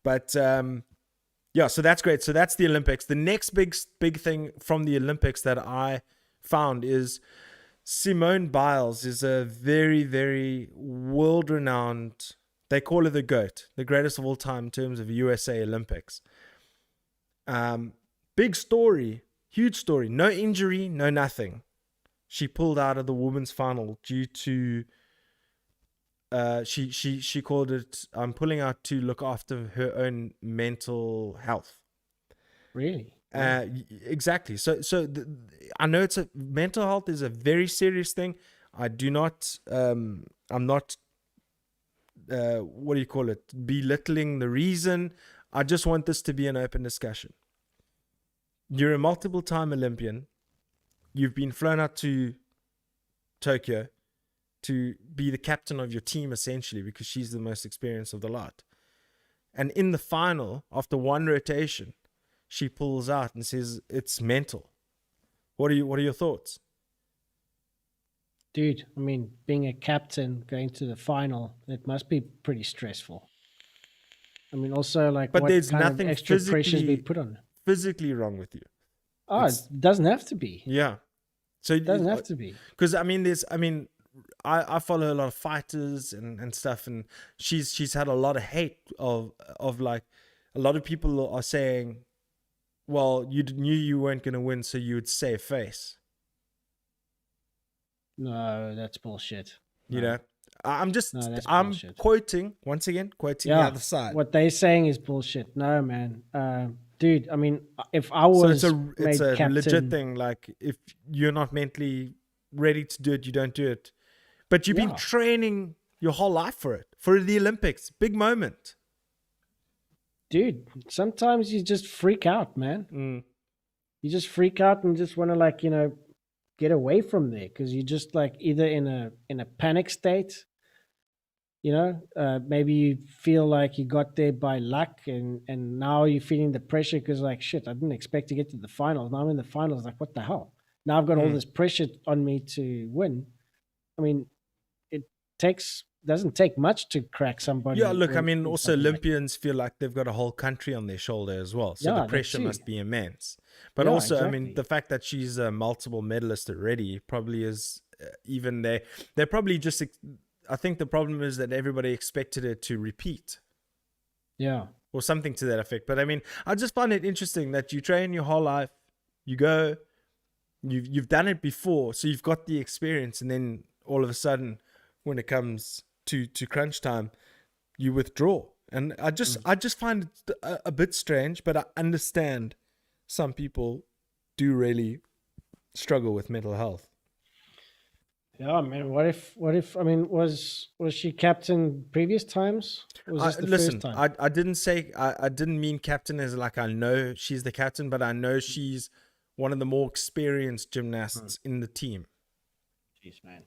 But yeah, so that's great. So that's the Olympics. The next big thing from the Olympics that I found is Simone Biles is a very, very world-renowned, they call her the GOAT, the greatest of all time in terms of USA Olympics. Big story, huge story. No injury, no nothing. She pulled out of the women's final due to she called it pulling out to look after her own mental health. Really? Exactly. So I know mental health is a very serious thing. I do not I'm not what do you call it, belittling the reason. I just want this to be an open discussion. You're a multiple time Olympian. You've been flown out to Tokyo to be the captain of your team, essentially, because she's the most experienced of the lot. And in the final, after one rotation, she pulls out and says it's mental. What are your thoughts? Dude, I mean, being a captain going to the final, it must be pretty stressful. I mean, also, like, but what there's kind nothing of extra pressure is being put on? Physically wrong with you. Oh, it doesn't have to be. Yeah. So It doesn't have to be. Because I follow a lot of fighters and stuff, and she's had a lot of hate of like, a lot of people are saying, well, you knew you weren't going to win, so you would save face. No, that's bullshit. You know, I'm bullshit. quoting the other side. What they're saying is bullshit. No, man. Dude, I mean, if I was it's a captain, legit thing. Like, if you're not mentally ready to do it, you don't do it. But you've been training your whole life for the Olympics. Big moment. Dude, sometimes you just freak out, man. You just freak out and just want to, get away from there, because you're just like either in a panic state. Maybe you feel like you got there by luck, and now you're feeling the pressure because, like, shit, I didn't expect to get to the finals. Now I'm in the finals. Like, what the hell? Now I've got all this pressure on me to win. I mean, it doesn't take much to crack somebody. Yeah, look, I mean, also Olympians feel like they've got a whole country on their shoulder as well. So the pressure must be immense. But also, exactly. I mean, the fact that she's a multiple medalist already probably is even there. They're probably just, I think the problem is that everybody expected her to repeat. Yeah. Or something to that effect. But I mean, I just find it interesting that you train your whole life, you go, you've done it before, so you've got the experience, and then all of a sudden, when it comes to crunch time, you withdraw. And I just find it a bit strange, but I understand some people do really struggle with mental health. Yeah, man. What if? I mean, was she captain previous times? Was this the first time? I didn't say I didn't mean captain as like I know she's the captain, but I know she's one of the more experienced gymnasts in the team. Jeez, man.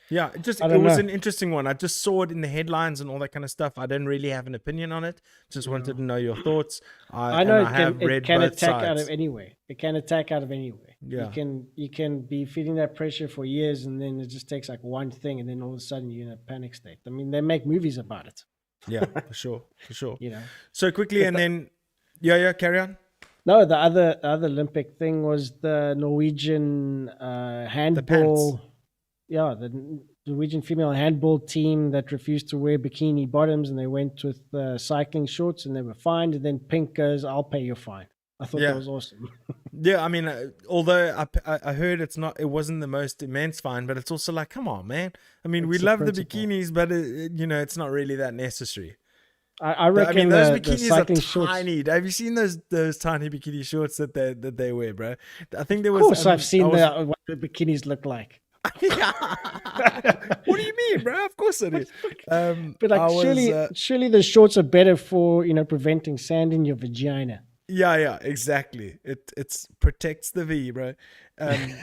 Yeah, it was an interesting one. I just saw it in the headlines and all that kind of stuff. I didn't really have an opinion on it. Just wanted to know your thoughts. I know it can attack out of anywhere. It can attack out of anywhere. Yeah. You can be feeling that pressure for years, and then it just takes like one thing, and then all of a sudden you're in a panic state. I mean, they make movies about it. Yeah, for sure. So quickly, and then carry on. No, the other Olympic thing was the Norwegian handball. The Norwegian female handball team that refused to wear bikini bottoms, and they went with cycling shorts, and they were fined. And then Pink goes, "I'll pay your fine." I thought that was awesome. Yeah, I mean, although I heard it wasn't the most immense fine, but it's also like, come on, man. I mean, we love the bikinis, but it's not really that necessary. I reckon. I mean, those bikinis are tiny. Have you seen those tiny bikini shorts that they wear, bro? I think there was. Of course, I've seen what the bikinis look like. What do you mean, bro? Of course it is. But like, surely the shorts are better for preventing sand in your vagina. Yeah, exactly. It's protects the V, bro.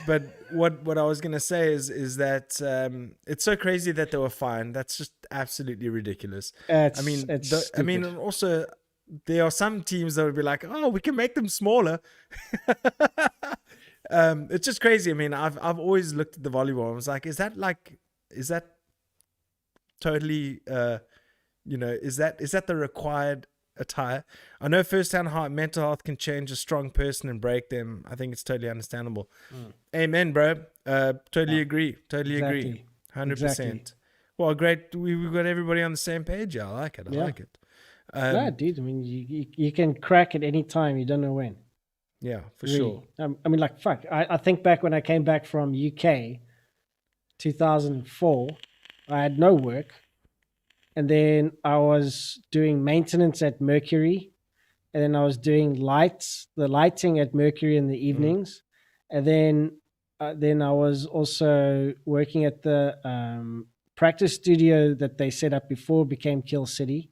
But what I was gonna say is that it's so crazy that they were fined. That's just absolutely ridiculous. I mean, It's and stupid. also there are some teams that would be like, oh, we can make them smaller. It's just crazy. I mean, I've always looked at the volleyball. I was like, is that totally is that the required attire? I know firsthand how mental health can change a strong person and break them. I think it's totally understandable. Amen, bro. Totally agree. Totally agree. Exactly. 100%. Exactly. Well, great. We've got everybody on the same page. Yeah, I like it. I Yeah. like it. Yeah, dude. I mean, you can crack at any time. You don't know when. Yeah, for Really. sure. I mean, like, fuck. I think back when I came back from UK, 2004, I had no work. And then I was doing maintenance at Mercury. And then I was doing the lighting at Mercury in the evenings. And then I was also working at the practice studio that they set up before it became Kill City.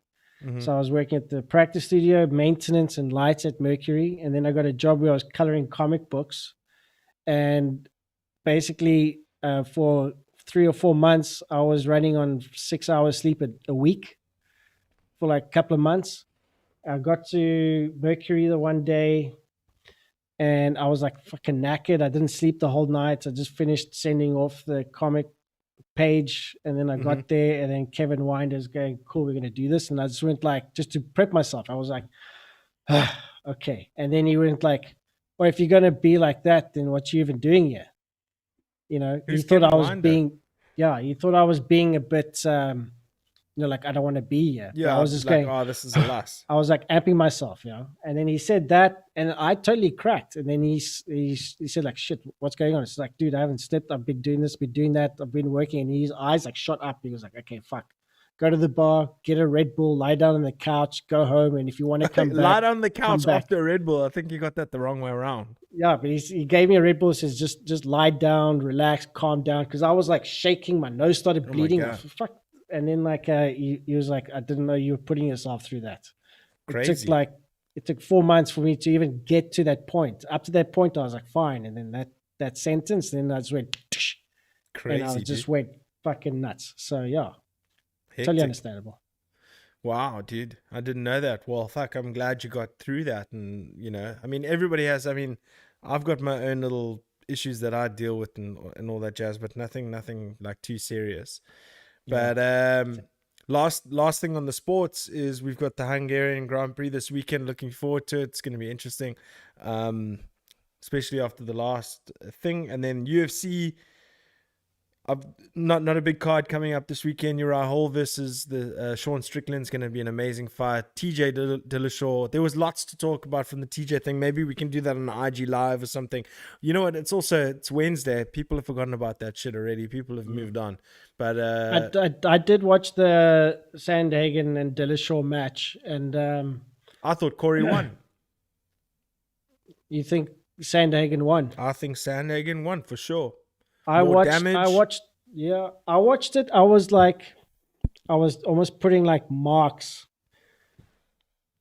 So I was working at the practice studio, maintenance and lights at Mercury. And then I got a job where I was coloring comic books. And basically, for 3 or 4 months, I was running on 6 hours sleep a week for like a couple of months. I got to Mercury the one day and I was like fucking knackered. I didn't sleep the whole night. I just finished sending off the comic page and then I got there and then Kevin Winder's going, cool, we're going to do this. And I just went like, just to prep myself, I was like, okay. And then he went like, well, if you're going to be like that, then what you even doing here? You know, Who's he thought Kevin I was Winder? he thought I was being a bit, like I don't want to be here. But Yeah, I was just like, going, oh, this is a loss. I was like amping myself, And then he said that, and I totally cracked. And then he said like, "Shit, what's going on?" It's like, dude, I haven't slept. I've been doing this, been doing that. I've been working, and his eyes like shot up. He was like, "Okay, fuck, go to the bar, get a Red Bull, lie down on the couch, go home, and if you want to come Lie back, on the come couch back." after a Red Bull. I think you got that the wrong way around. Yeah, but he gave me a Red Bull. Says just lie down, relax, calm down, because I was like shaking. My nose started bleeding. God. Fuck. And then like he was like, I didn't know you were putting yourself through that. Crazy. It took 4 months for me to even get to that point. Up to that point, I was like, fine. And then that sentence, then I just went, Crazy, and I just went fucking nuts. So yeah, Hectic. totally understandable. Wow, dude. I didn't know that. Well, fuck, I'm glad you got through that. And, I mean, everybody has, I've got my own little issues that I deal with and all that jazz, but nothing like too serious. But last thing on the sports is we've got the Hungarian Grand Prix this weekend. Looking forward to it. It's going to be interesting, especially after the last thing. And then UFC. I've not a big card coming up this weekend. Uriah Hall versus the Sean Strickland's going to be an amazing fight. TJ Dillashaw. There was lots to talk about from the TJ thing. Maybe we can do that on IG Live or something. You know what? It's Wednesday. People have forgotten about that shit already. People have moved on. But I did watch the Sandhagen and Dillashaw match, and I thought Corey won. You think Sandhagen won? I think Sandhagen won for sure. I watched it. I was almost putting like marks,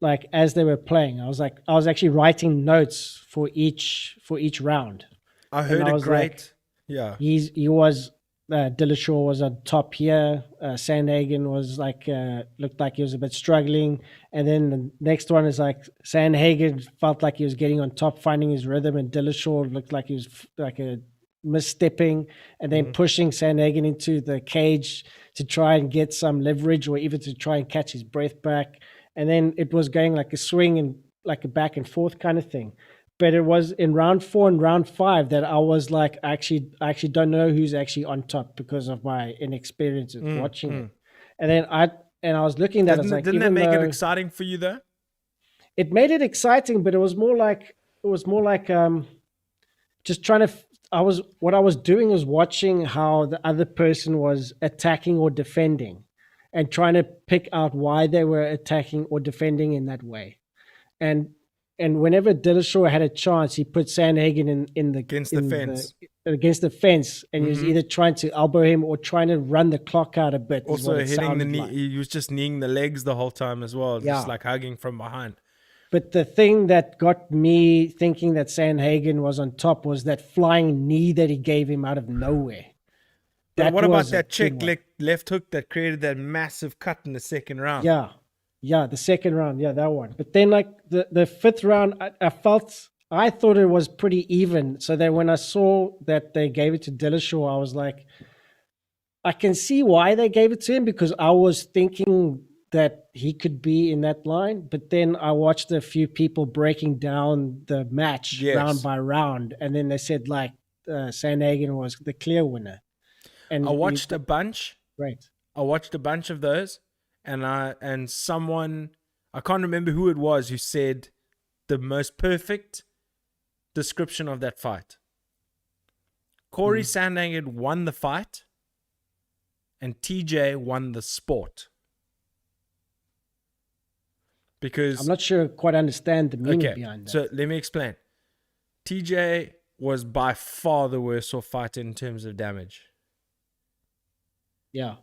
like as they were playing. I was actually writing notes for each round. I heard it great. Dillashaw was on top here. Sandhagen was like looked like he was a bit struggling, and then the next one is like Sandhagen felt like he was getting on top, finding his rhythm, and Dillashaw looked like he was like a misstepping and then pushing Sandhagen into the cage to try and get some leverage or even to try and catch his breath back. And then it was going like a swing and like a back and forth kind of thing. But it was in round 4 and round 5 that I was like, I actually don't know who's actually on top because of my inexperience of watching it. And then I was looking at it, like, didn't that make it exciting for you though? It made it exciting, but it was more like just trying to. What I was doing was watching how the other person was attacking or defending, and trying to pick out why they were attacking or defending in that way. And whenever Dillashaw had a chance, he put Sandhagen against the fence, and he was either trying to elbow him or trying to run the clock out a bit. Also hitting the knee. He was just kneeing the legs the whole time as well, just like hugging from behind. But the thing that got me thinking that Sandhagen was on top was that flying knee that he gave him out of nowhere. But what about was a that check good one. left hook that created that massive cut in the second round? Yeah, the second round, that one. But then, like the fifth round, I thought it was pretty even. So then when I saw that they gave it to Dillashaw, I was like, I can see why they gave it to him, because I was thinking that he could be in that line. But then I watched a few people breaking down the match round by round, and then they said like Sandhagen was the clear winner. And I watched a bunch. Right. I watched a bunch of those, and someone, I can't remember who it was, who said the most perfect description of that fight. Corey Sandhagen won the fight, and TJ won the sport. Because I'm not sure quite understand the meaning behind that. So let me explain. TJ was by far the worst off fighter in terms of damage. Yeah.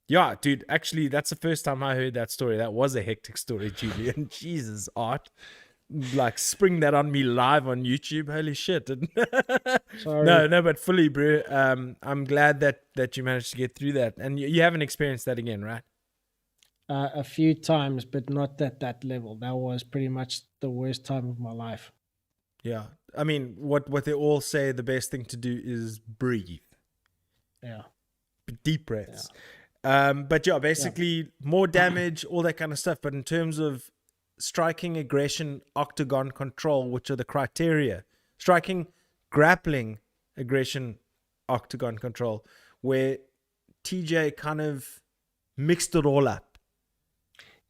Yeah, dude, actually, that's the first time I heard that story. That was a hectic story, Julian. Jesus, Art. Like, spring that on me live on YouTube. Holy shit. Sorry. No, but fully, bro. I'm glad that you managed to get through that. And you haven't experienced that again, right? A few times, but not at that level. That was pretty much the worst time of my life. Yeah. I mean, what they all say the best thing to do is breathe. Yeah. Deep breaths. Yeah. But yeah, basically more damage, all that kind of stuff. But in terms of striking, aggression, octagon control, which are the criteria, striking, grappling, aggression, octagon control, where TJ kind of mixed it all up.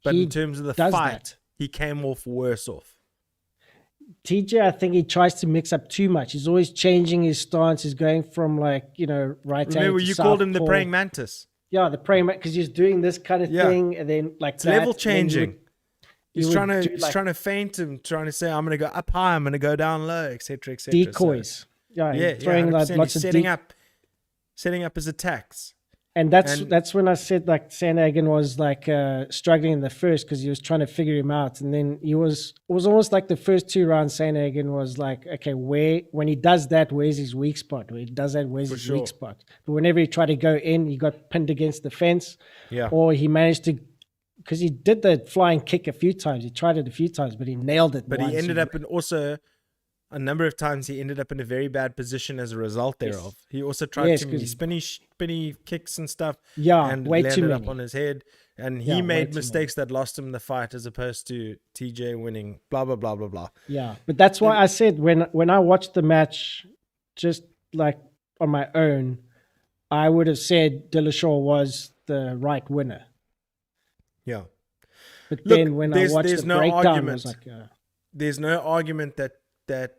But in terms of the fight, he came off worse off. TJ, I think he tries to mix up too much. He's always changing his stance. He's going from right hand to Remember, you called him the praying mantis. Yeah, the praying mantis, because he's doing this kind of thing, and then like it's level changing. He's trying to feint him, trying to say, I'm going to go up high, I'm going to go down low, etc., etc. Decoys. So, throwing like lots of setting up his attacks. And that's when I said like Sandhagen was like struggling in the first, because he was trying to figure him out, and then it was almost like the first two rounds Sandhagen was like, okay, when he does that, where's his weak spot? When he does that, where's his weak spot? But whenever he tried to go in, he got pinned against the fence, or he managed to, because he did the flying kick a few times. He tried it a few times, but he nailed it. But he ended up in also. A number of times he ended up in a very bad position as a result thereof. He also tried too many spinny kicks and stuff. Yeah, and way too landed many. up on his head. And he made mistakes that lost him the fight, as opposed to TJ winning. Blah blah blah blah blah. Yeah, but that's why I said when I watched the match, just like on my own, I would have said Dillashaw was the right winner. Yeah. But then when I watched the breakdown, I was like, there's no argument that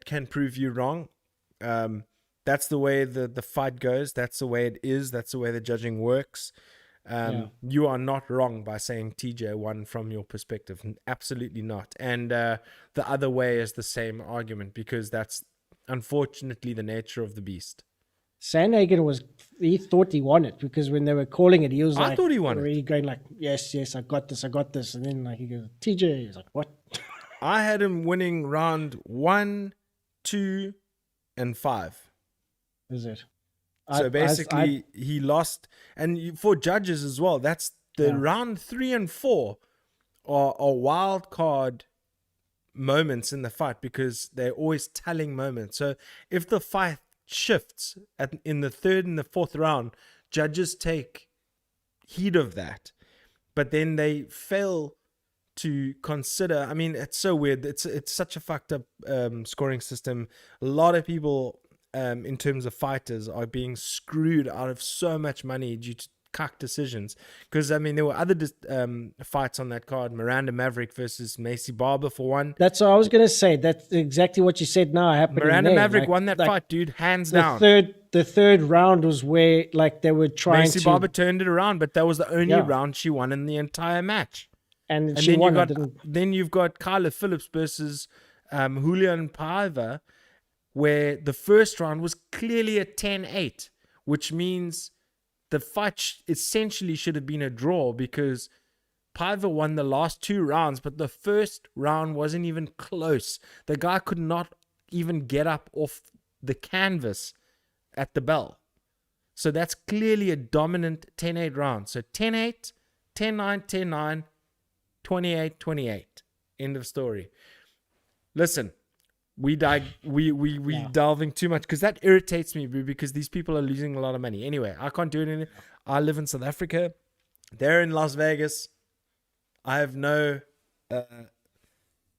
can prove you wrong. That's the way the fight goes. That's the way it is. That's the way the judging works. You are not wrong by saying TJ won from your perspective. Absolutely not. And the other way is the same argument, because that's unfortunately the nature of the beast. Sandhagen he thought he won it, because when they were calling it, he was I thought he won already going like, yes, I got this. And then like he goes, TJ, he's like, what? I had him winning round 1, 2, and 5. Is it? So basically, he lost. And for judges as well, that's the round 3 and 4 are wild card moments in the fight, because they're always telling moments. So if the fight shifts in the 3rd and the 4th round, judges take heed of that. But then they fail to consider. I mean, it's so weird. It's such a fucked up scoring system. A lot of people, in terms of fighters, are being screwed out of so much money due to cuck decisions. Because I mean, there were other fights on that card. Miranda Maverick versus Macy Barber for one. That's what I was gonna say. That's exactly what you said. Now happened. Miranda Maverick won that fight, dude, hands down. The third round was where like they were trying Macy Barber turned it around, but that was the only round she won in the entire match. And she won. Then you've got Kyla Phillips versus Julian Paiva, where the first round was clearly a 10-8, which means the fight essentially should have been a draw, because Piver won the last 2 rounds, but the first round wasn't even close. The guy could not even get up off the canvas at the bell. So that's clearly a dominant 10-8 round. So 10-8, 10-9, 10-9, 28-28. End of story. Listen, we delving too much because that irritates me, because these people are losing a lot of money. Anyway, I can't do anything. I live in South Africa. They're in Las Vegas. I have no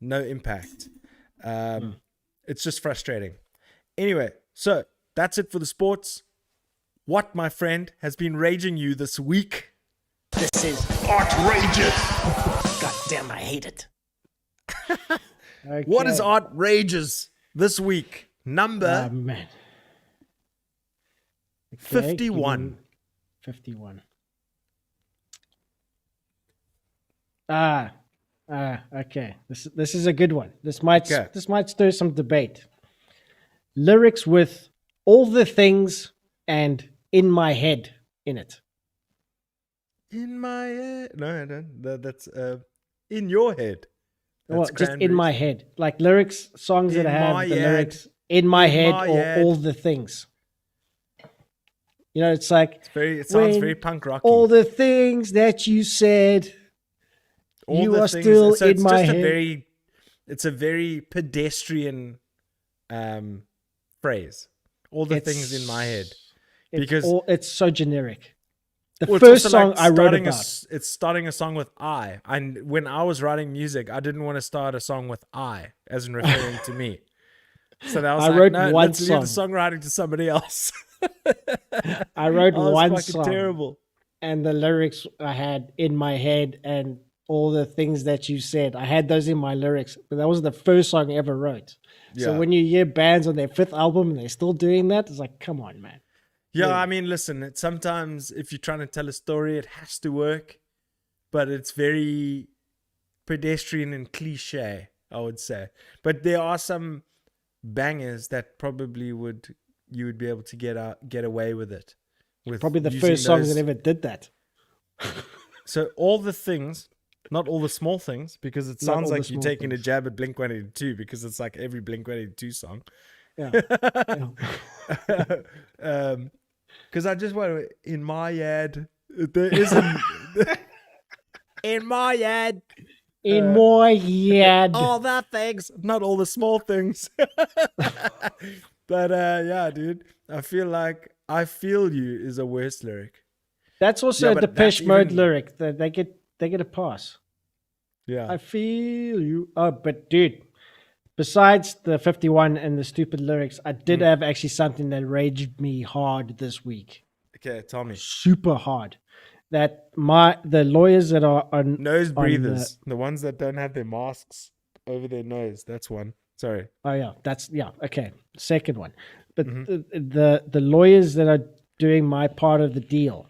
impact. It's just frustrating. Anyway, so that's it for the sports. What, my friend, has been raging you this week? This is Outrageous. God damn, I hate it. Okay. What is outrageous this week? Number man. Okay, 51. 51. Okay. This is a good one. This might stir some debate. Lyrics with all the things and in my head in it. In my head. No, I don't. That's in your head. Well, just in my head. Like lyrics, songs that have the lyrics in my head or all the things. You know, it's like it sounds very punk rocky. All the things that you said. You are still in my head. It's a very pedestrian phrase. All the things in my head. Because it's so generic. The first song I wrote about. It's starting a song with I. And when I was writing music, I didn't want to start a song with I, as in referring to me. So that was I wrote one let's song. leave the songwriting to somebody else. I wrote one song. Terrible. And the lyrics I had in my head and all the things that you said, I had those in my lyrics. But that was the first song I ever wrote. Yeah. So when you hear bands on their 5th album and they're still doing that, it's like, come on, man. Yeah, I mean, listen, sometimes if you're trying to tell a story, it has to work, but it's very pedestrian and cliche, I would say. But there are some bangers that probably you would be able to get away with it. With probably the first songs that ever did that. So all the things, not all the small things, because it sounds like you're taking a jab at Blink-182, because it's like every Blink-182 song. Yeah. Because I just want to, in my head, there isn't in my head, all the things, not all the small things. But yeah, dude, I feel like I Feel You is a worse lyric. That's also a Depeche Mode lyric that they get a pass. Yeah, I feel you. Oh, but dude, besides the 51 and the stupid lyrics, I did have actually something that raged me hard this week. Okay, tell me. Super hard. That the lawyers that are on nose breathers, the ones that don't have their masks over their nose. That's one. Sorry. Oh yeah, okay. Second one, but the lawyers that are doing my part of the deal,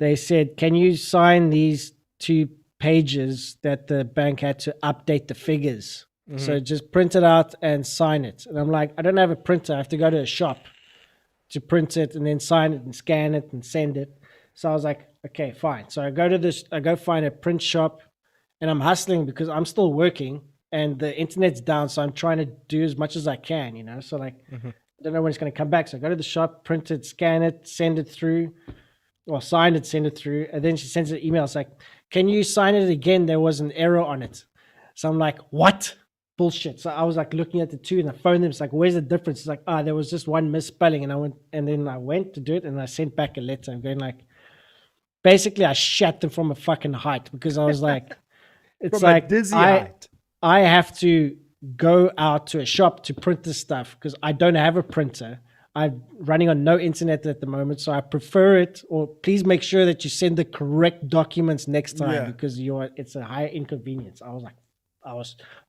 they said, "Can you sign these 2 pages that the bank had to update the figures?" So just print it out and sign it. And I'm like, I don't have a printer. I have to go to a shop to print it and then sign it and scan it and send it. So I was like, okay, fine. So I go find a print shop, and I'm hustling because I'm still working and the internet's down. So I'm trying to do as much as I can, you know? So like, I don't know when it's going to come back. So I go to the shop, print it, scan it, send it through, or sign it, send it through. And then she sends an email. It's like, can you sign it again? There was an error on it. So I'm like, what? Bullshit. So I was like looking at the 2 and I phoned them. It's like, where's the difference? It's like, there was just one misspelling. And then I went to do it and I sent back a letter. I'm going like, basically I shat them from a fucking height, because I was like, it's from like a dizzy height. I have to go out to a shop to print this stuff because I don't have a printer. I'm running on no internet at the moment. So I prefer it, or please make sure that you send the correct documents next time, because it's a higher inconvenience. I was like, I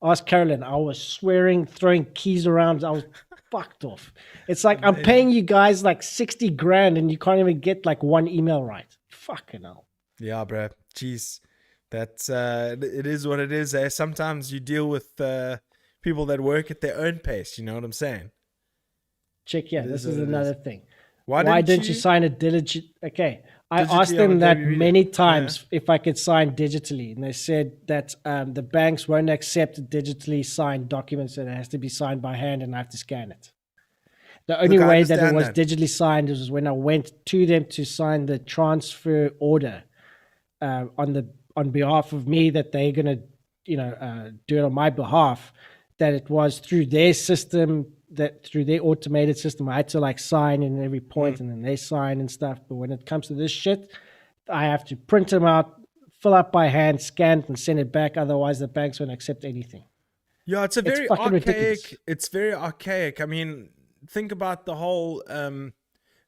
asked Carolyn, I was swearing, throwing keys around. I was fucked off. It's like, I'm paying you guys like 60 grand and you can't even get like one email right. Fucking hell. Yeah, bro. Jeez. That's, it is what it is. Sometimes you deal with people that work at their own pace. You know what I'm saying? Check, yeah, this is another thing. Why didn't you sign a diligent? Okay, I asked digitally on a them that JB reader? many times if I could sign digitally, and they said that the banks won't accept digitally signed documents, and it has to be signed by hand, and I have to scan it. The only Look, I way that it understand was that. digitally signed was when I went to them to sign the transfer order on behalf of me, that they're gonna do it on my behalf. That it was through their system, that through their automated system, I had to like sign in every point, and then they sign and stuff. But when it comes to this shit, I have to print them out, fill up by hand, scan it, and send it back. Otherwise, the banks won't accept anything. Yeah, it's a It's very fucking ridiculous. archaic. It's very archaic. I mean, think about the whole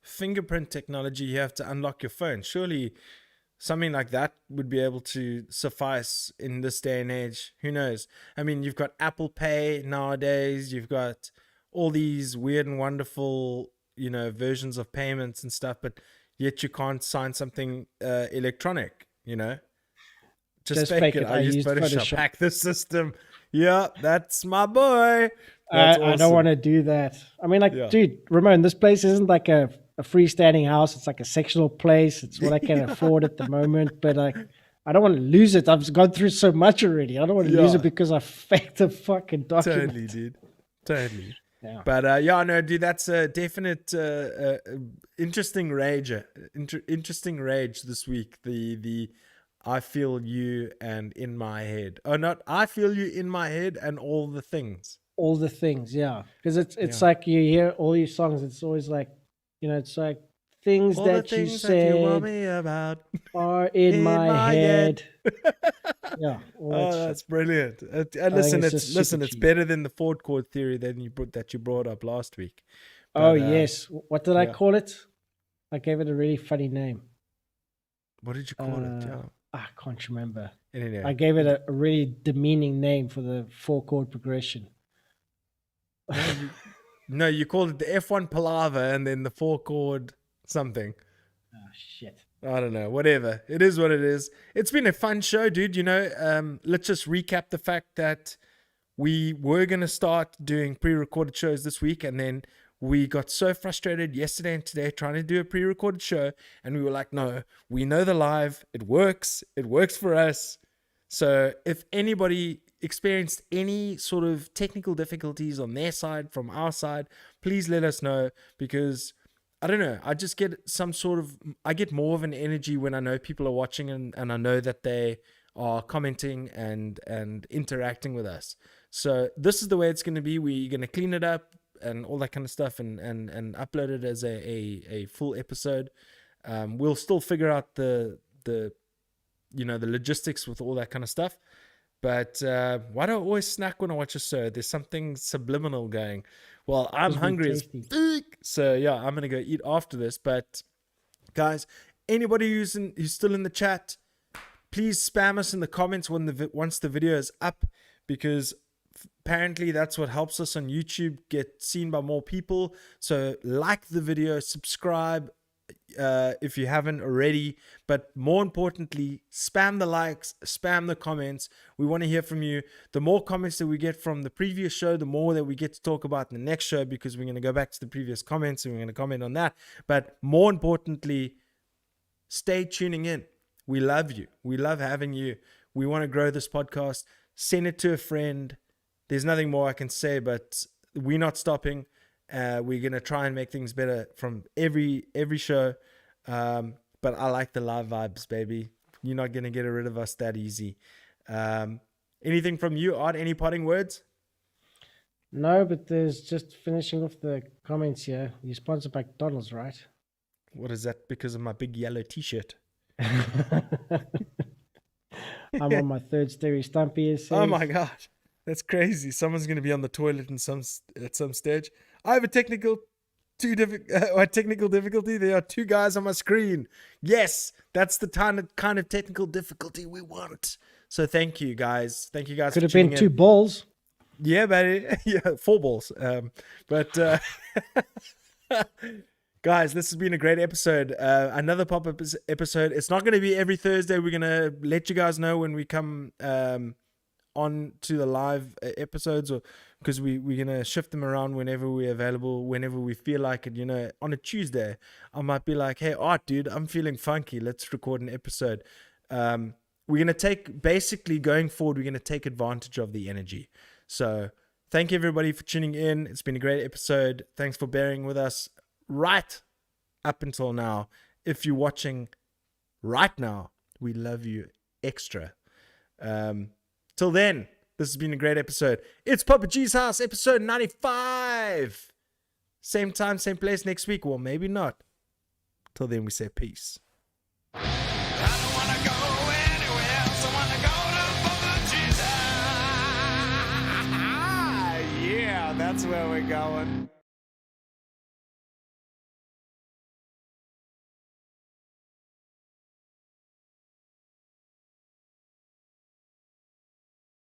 fingerprint technology. You have to unlock your phone. Surely something like that would be able to suffice in this day and age. Who knows? I mean, you've got Apple Pay nowadays. You've got all these weird and wonderful, versions of payments and stuff, but yet you can't sign something electronic, Just fake it. I used Photoshop. Hack the system. Yeah, that's my boy. That's awesome. I don't want to do that. I mean, dude, Ramon, this place isn't like a freestanding house. It's like a sectional place. It's what I can afford at the moment. But I don't want to lose it. I've gone through so much already. I don't want to lose it because I faked a fucking document. Totally, dude. Totally. Yeah. But no, dude, that's a definite interesting rage. Interesting rage this week. The I feel you and in my head. Oh, not I feel you in my head and all the things. All the things, yeah. Because it's like you hear all these songs. It's always like, it's like things all that the things you said that you want me about are in my head. Yeah. That's brilliant. And listen, it's better than the Ford chord theory that you brought up last week. But, yes. What did I call it? I gave it a really funny name. What did you call it? Yeah. I can't remember. Anyway. I gave it a really demeaning name for the 4-chord progression. No, you called it the F1 palaver and then the 4-chord something. Oh, shit. I don't know. Whatever. It is what it is. It's been a fun show, dude. Let's just recap the fact that we were going to start doing pre-recorded shows this week, and then we got so frustrated yesterday and today trying to do a pre-recorded show, and we were like, no, we know the live. It works for us. So if anybody experienced any sort of technical difficulties on their side, from our side, please let us know, because I don't know, I just get I get more of an energy when I know people are watching and I know that they are commenting and interacting with us. So this is the way it's going to be. We're going to clean it up and all that kind of stuff and upload it as a full episode. We'll still figure out the logistics with all that kind of stuff. But why do I always snack when I watch a show? There's something subliminal going. Well, I'm hungry as fuck. So yeah, I'm going to go eat after this. But guys, anybody who's still in the chat, please spam us in the comments once the video is up, because apparently that's what helps us on YouTube get seen by more people. So like the video, subscribe if you haven't already, but more importantly, spam the likes, spam the comments. We want to hear from you. The more comments that we get from the previous show, the more that we get to talk about in the next show, because we're going to go back to the previous comments and we're going to comment on that. But more importantly, stay tuning in. We love you. We love having you. We want to grow this podcast. Send it to a friend. There's nothing more I can say, but we're not stopping. We're going to try and make things better from every show. But I like the live vibes, baby. You're not going to get rid of us that easy. Anything from you, Art? Any parting words? No, but there's just finishing off the comments here. You're sponsored by McDonald's, right? What is that? Because of my big yellow t-shirt. I'm on my third Stereo Stumpy. Oh my God. That's crazy. Someone's going to be on the toilet at some stage. I have a technical difficulty. There are two guys on my screen. Yes, that's the kind of technical difficulty we want. So thank you guys. Thank you guys. Could have been 2 balls. Yeah, buddy. Yeah, 4 balls. But guys, this has been a great episode. Another pop-up episode. It's not going to be every Thursday. We're going to let you guys know when we come on to the live episodes, or because we're going to shift them around whenever we're available, whenever we feel like it. You know, on a Tuesday, I might be like, hey, Art, dude, I'm feeling funky. Let's record an episode. We're going to take, basically going forward, we're going to take advantage of the energy. So thank you everybody for tuning in. It's been a great episode. Thanks for bearing with us right up until now. If you're watching right now, we love you extra. Till then, this has been a great episode. It's Papa G's House, episode 95. Same time, same place next week. Well, maybe not. Till then, we say peace. I don't wanna go anywhere else. I wanna go to Papa G's. Yeah, that's where we're going.